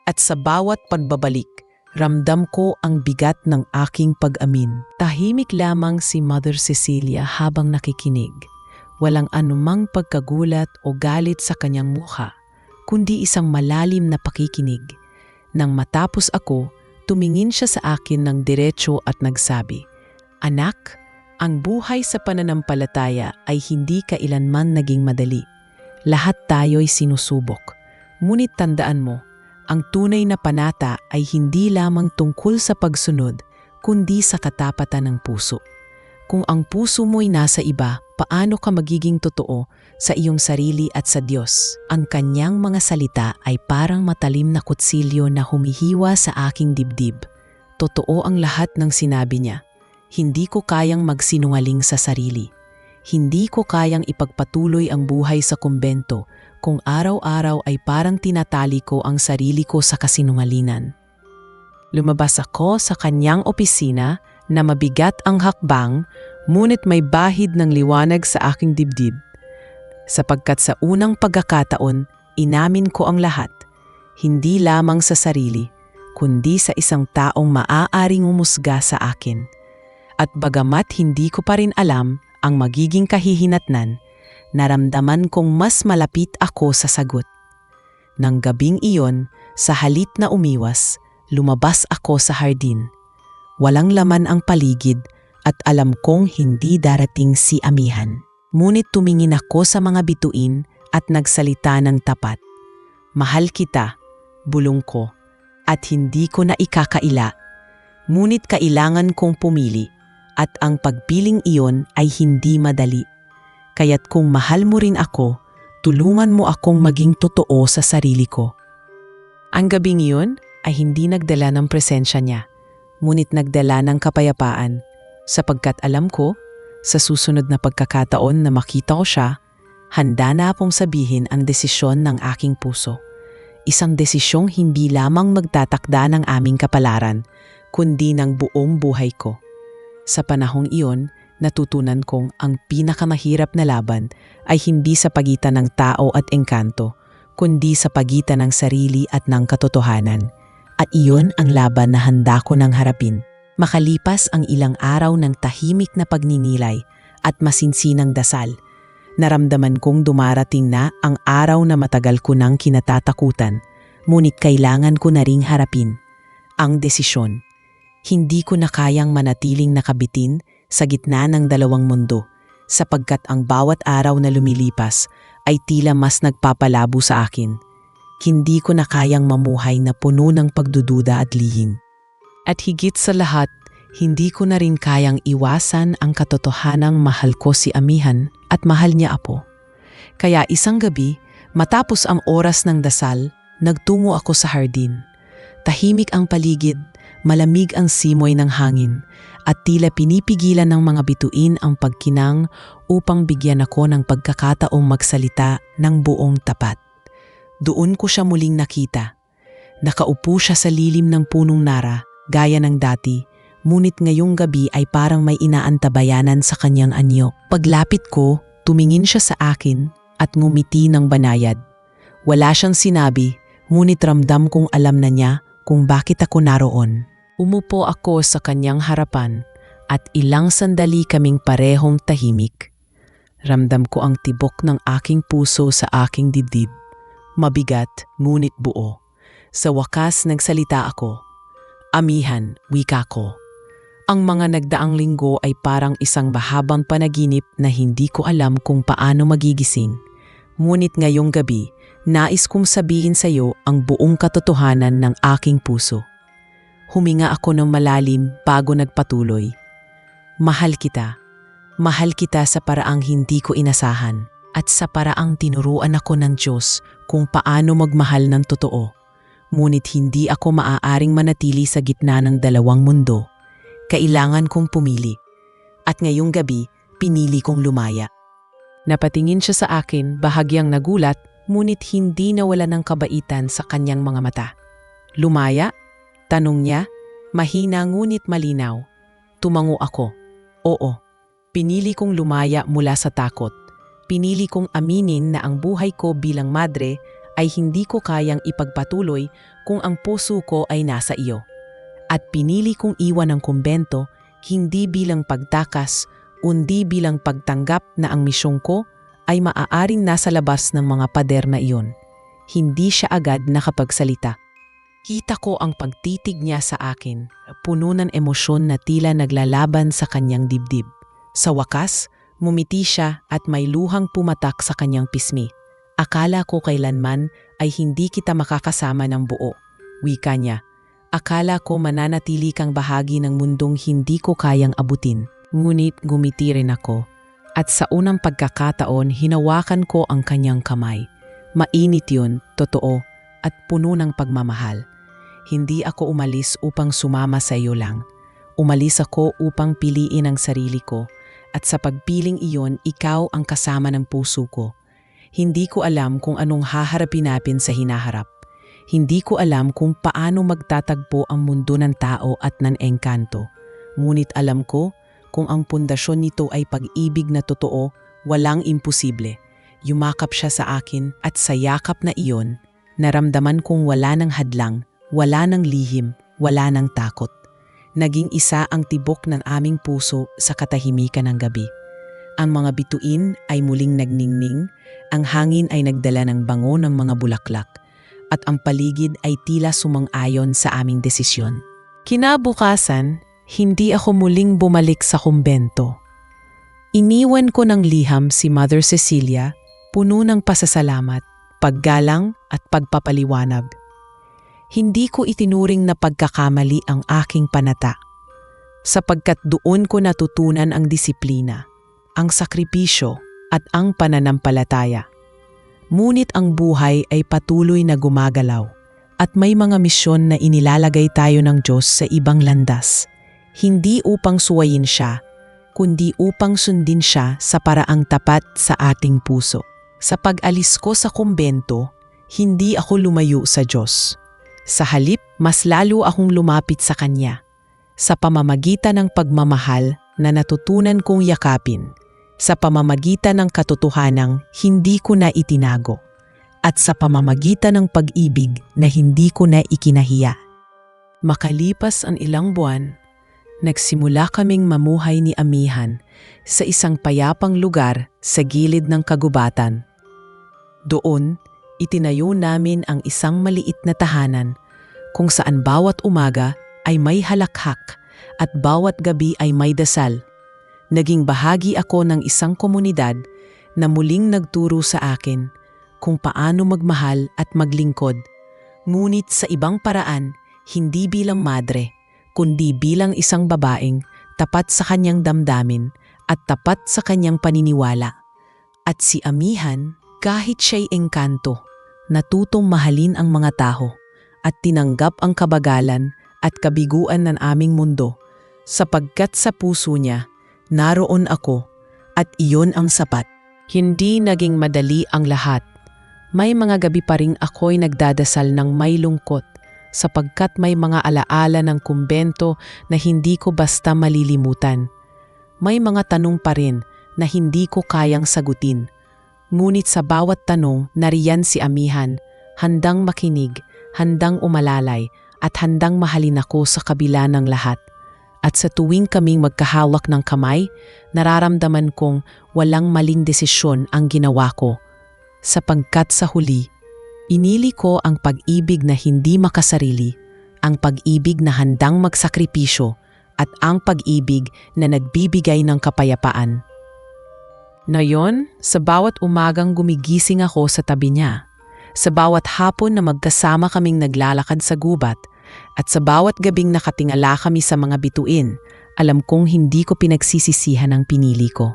at sa bawat pagbabalik, ramdam ko ang bigat ng aking pag-amin. Tahimik lamang si Mother Cecilia habang nakikinig. Walang anumang pagkagulat o galit sa kanyang mukha, kundi isang malalim na pakikinig. Nang matapos ako, tumingin siya sa akin ng diretso at nagsabi, "Anak, ang buhay sa pananampalataya ay hindi kailanman naging madali. Lahat tayo'y sinusubok. Ngunit tandaan mo, ang tunay na panata ay hindi lamang tungkol sa pagsunod, kundi sa katapatan ng puso. Kung ang puso mo'y nasa iba, paano ka magiging totoo sa iyong sarili at sa Diyos?" Ang kanyang mga salita ay parang matalim na kutsilyo na humihiwa sa aking dibdib. Totoo ang lahat ng sinabi niya. Hindi ko kayang magsinungaling sa sarili. Hindi ko kayang ipagpatuloy ang buhay sa kumbento kung araw-araw ay parang tinatali ko ang sarili ko sa kasinungalingan. Lumabas ako sa kanyang opisina na mabigat ang hakbang, ngunit may bahid ng liwanag sa aking dibdib. Sapagkat sa unang pagkakataon, inamin ko ang lahat, hindi lamang sa sarili, kundi sa isang taong maaaring umusga sa akin. At bagamat hindi ko pa rin alam ang magiging kahihinatnan, naramdaman kong mas malapit ako sa sagot. Nang gabing iyon, sa halip na umiwas, lumabas ako sa hardin. Walang laman ang paligid at alam kong hindi darating si Amihan. Ngunit tumingin ako sa mga bituin at nagsalita ng tapat. "Mahal kita," bulong ko, "at hindi ko na ikakaila. Ngunit kailangan kong pumili at ang pagpiling iyon ay hindi madali. Kaya't kung mahal mo rin ako, tulungan mo akong maging totoo sa sarili ko." Ang gabing iyon ay hindi nagdala ng presensya niya, ngunit nagdala ng kapayapaan, sapagkat alam ko, sa susunod na pagkakataon na makita ko siya, handa na akong sabihin ang desisyon ng aking puso. Isang desisyong hindi lamang magtatakda ng aming kapalaran, kundi ng buong buhay ko. Sa panahong iyon, natutunan kong ang pinakamahirap na laban ay hindi sa pagitan ng tao at engkanto, kundi sa pagitan ng sarili at ng katotohanan. At iyon ang laban na handa ko nang harapin. Makalipas ang ilang araw ng tahimik na pagninilay at masinsinang dasal, naramdaman kong dumarating na ang araw na matagal ko nang kinatatakutan. ngunit kailangan ko na ring harapin ang desisyon. Hindi ko na kayang manatiling nakabitin sa gitna ng dalawang mundo, sapagkat ang bawat araw na lumilipas ay tila mas nagpapalabo sa akin. Hindi ko na kayang mamuhay na puno ng pagdududa at lihim. At higit sa lahat, hindi ko na rin kayang iwasan ang katotohanang mahal ko si Amihan at mahal niya ako. Kaya isang gabi, matapos ang oras ng dasal, nagtungo ako sa hardin. Tahimik ang paligid, malamig ang simoy ng hangin, at tila pinipigilan ng mga bituin ang pagkinang upang bigyan ako ng pagkakataong magsalita ng buong tapat. Doon ko siya muling nakita. Nakaupo siya sa lilim ng punong nara, gaya ng dati, ngunit ngayong gabi ay parang may inaantabayanan sa kanyang anyo. Paglapit ko, tumingin siya sa akin at ngumiti ng banayad. Wala siyang sinabi, ngunit ramdam kong alam na niya kung bakit ako naroon. Umupo ako sa kanyang harapan at ilang sandali kaming parehong tahimik. Ramdam ko ang tibok ng aking puso sa aking dibdib. Mabigat, ngunit buo. Sa wakas nagsalita ako. Amihan, wika ko. Ang mga nagdaang linggo ay parang isang mahabang panaginip na hindi ko alam kung paano magigising. Ngunit ngayong gabi, nais kong sabihin sa iyo ang buong katotohanan ng aking puso. Huminga ako ng malalim bago nagpatuloy. Mahal kita. Mahal kita sa paraang hindi ko inasahan at sa paraang tinuruan ako ng Diyos kung paano magmahal ng totoo. Ngunit hindi ako maaaring manatili sa gitna ng dalawang mundo. Kailangan kong pumili. At ngayong gabi, pinili kong lumaya. Napatingin siya sa akin, bahagyang nagulat, ngunit hindi nawala ng kabaitan sa kanyang mga mata. Lumaya? Tanong niya, mahina ngunit malinaw. Tumango ako. Oo, pinili kong lumaya mula sa takot. Pinili kong aminin na ang buhay ko bilang madre ay hindi ko kayang ipagpatuloy kung ang puso ko ay nasa iyo. At pinili kong iwan ang kumbento hindi bilang pagtakas, kundi bilang pagtanggap na ang misyong ko ay maaaring nasa labas ng mga pader na iyon. Hindi siya agad nakapagsalita. Kita ko ang pagtitig niya sa akin, puno ng emosyon na tila naglalaban sa kanyang dibdib. Sa wakas, ngumiti siya at may luhang pumatak sa kanyang pismi. Akala ko kailanman ay hindi kita makakasama ng buo. Wika niya. Akala ko mananatili kang bahagi ng mundong hindi ko kayang abutin. Ngunit ngumiti rin ako. At sa unang pagkakataon, hinawakan ko ang kanyang kamay. Mainit yun, totoo, at puno ng pagmamahal. Hindi ako umalis upang sumama sa iyo lang. Umalis ako upang piliin ang sarili ko. At sa pagpiling iyon, ikaw ang kasama ng puso ko. Hindi ko alam kung anong haharapin natin sa hinaharap. Hindi ko alam kung paano magtatagpo ang mundo ng tao at ng engkanto. Ngunit alam ko kung ang pundasyon nito ay pag-ibig na totoo, walang imposible. Yumakap siya sa akin at sa yakap na iyon, naramdaman kong wala ng hadlang, wala ng lihim, wala ng takot. Naging isa ang tibok ng aming puso sa katahimikan ng gabi. Ang mga bituin ay muling nagningning, ang hangin ay nagdala ng bango ng mga bulaklak, at ang paligid ay tila sumang-ayon sa aming desisyon. Kinabukasan, hindi ako muling bumalik sa kumbento. Iniwan ko ng liham si Mother Cecilia, puno ng pasasalamat, paggalang at pagpapaliwanag. Hindi ko itinuring na pagkakamali ang aking panata, sapagkat doon ko natutunan ang disiplina, ang sakripisyo at ang pananampalataya. Ngunit ang buhay ay patuloy na gumagalaw at may mga misyon na inilalagay tayo ng Diyos sa ibang landas, hindi upang suwayin siya, kundi upang sundin siya sa paraang tapat sa ating puso. Sa pag-alis ko sa kumbento, hindi ako lumayo sa Diyos. Sa halip, mas lalo akong lumapit sa Kanya, sa pamamagitan ng pagmamahal na natutunan kong yakapin, sa pamamagitan ng katotohanang hindi ko na itinago, at sa pamamagitan ng pag-ibig na hindi ko na ikinahiya. Makalipas ang ilang buwan, nagsimula kaming mamuhay ni Amihan sa isang payapang lugar sa gilid ng kagubatan. Doon, Itinayo namin ang isang maliit na tahanan kung saan bawat umaga ay may halakhak at bawat gabi ay may dasal. Naging bahagi ako ng isang komunidad na muling nagturo sa akin kung paano magmahal at maglingkod. Ngunit sa ibang paraan, hindi bilang madre, kundi bilang isang babaeng tapat sa kanyang damdamin at tapat sa kanyang paniniwala. At si Amihan, kahit siya'y engkanto, natutong mahalin ang mga tao at tinanggap ang kabagalan at kabiguan ng aming mundo, sapagkat sa puso niya, naroon ako at iyon ang sapat. Hindi naging madali ang lahat. May mga gabi pa ring ako'y nagdadasal ng may lungkot, sapagkat may mga alaala ng kumbento na hindi ko basta malilimutan. May mga tanong pa rin na hindi ko kayang sagutin. Ngunit sa bawat tanong, nariyan si Amihan, handang makinig, handang umalalay, at handang mahalin ako sa kabila ng lahat. At sa tuwing kaming magkahawak ng kamay, nararamdaman kong walang maling desisyon ang ginawa ko. Sapagkat sa huli, inili ko ang pag-ibig na hindi makasarili, ang pag-ibig na handang magsakripisyo, at ang pag-ibig na nagbibigay ng kapayapaan. Ngayon, sa bawat umagang gumigising ako sa tabi niya, sa bawat hapon na magkasama kaming naglalakad sa gubat, at sa bawat gabing nakatingala kami sa mga bituin, alam kong hindi ko pinagsisisihan ang pinili ko.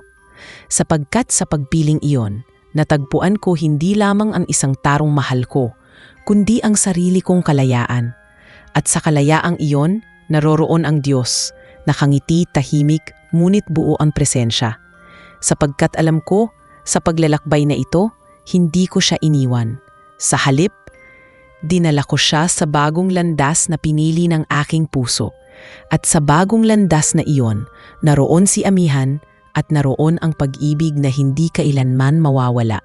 Sapagkat sa pagpiling iyon, natagpuan ko hindi lamang ang isang tarong mahal ko, kundi ang sarili kong kalayaan. At sa kalayaang iyon, naroroon ang Diyos, nakangiti, tahimik, ngunit buo ang presensya. Sapagkat alam ko, sa paglalakbay na ito, hindi ko siya iniwan. Sa halip, dinala ko siya sa bagong landas na pinili ng aking puso. At sa bagong landas na iyon, naroon si Amihan at naroon ang pag-ibig na hindi kailanman mawawala.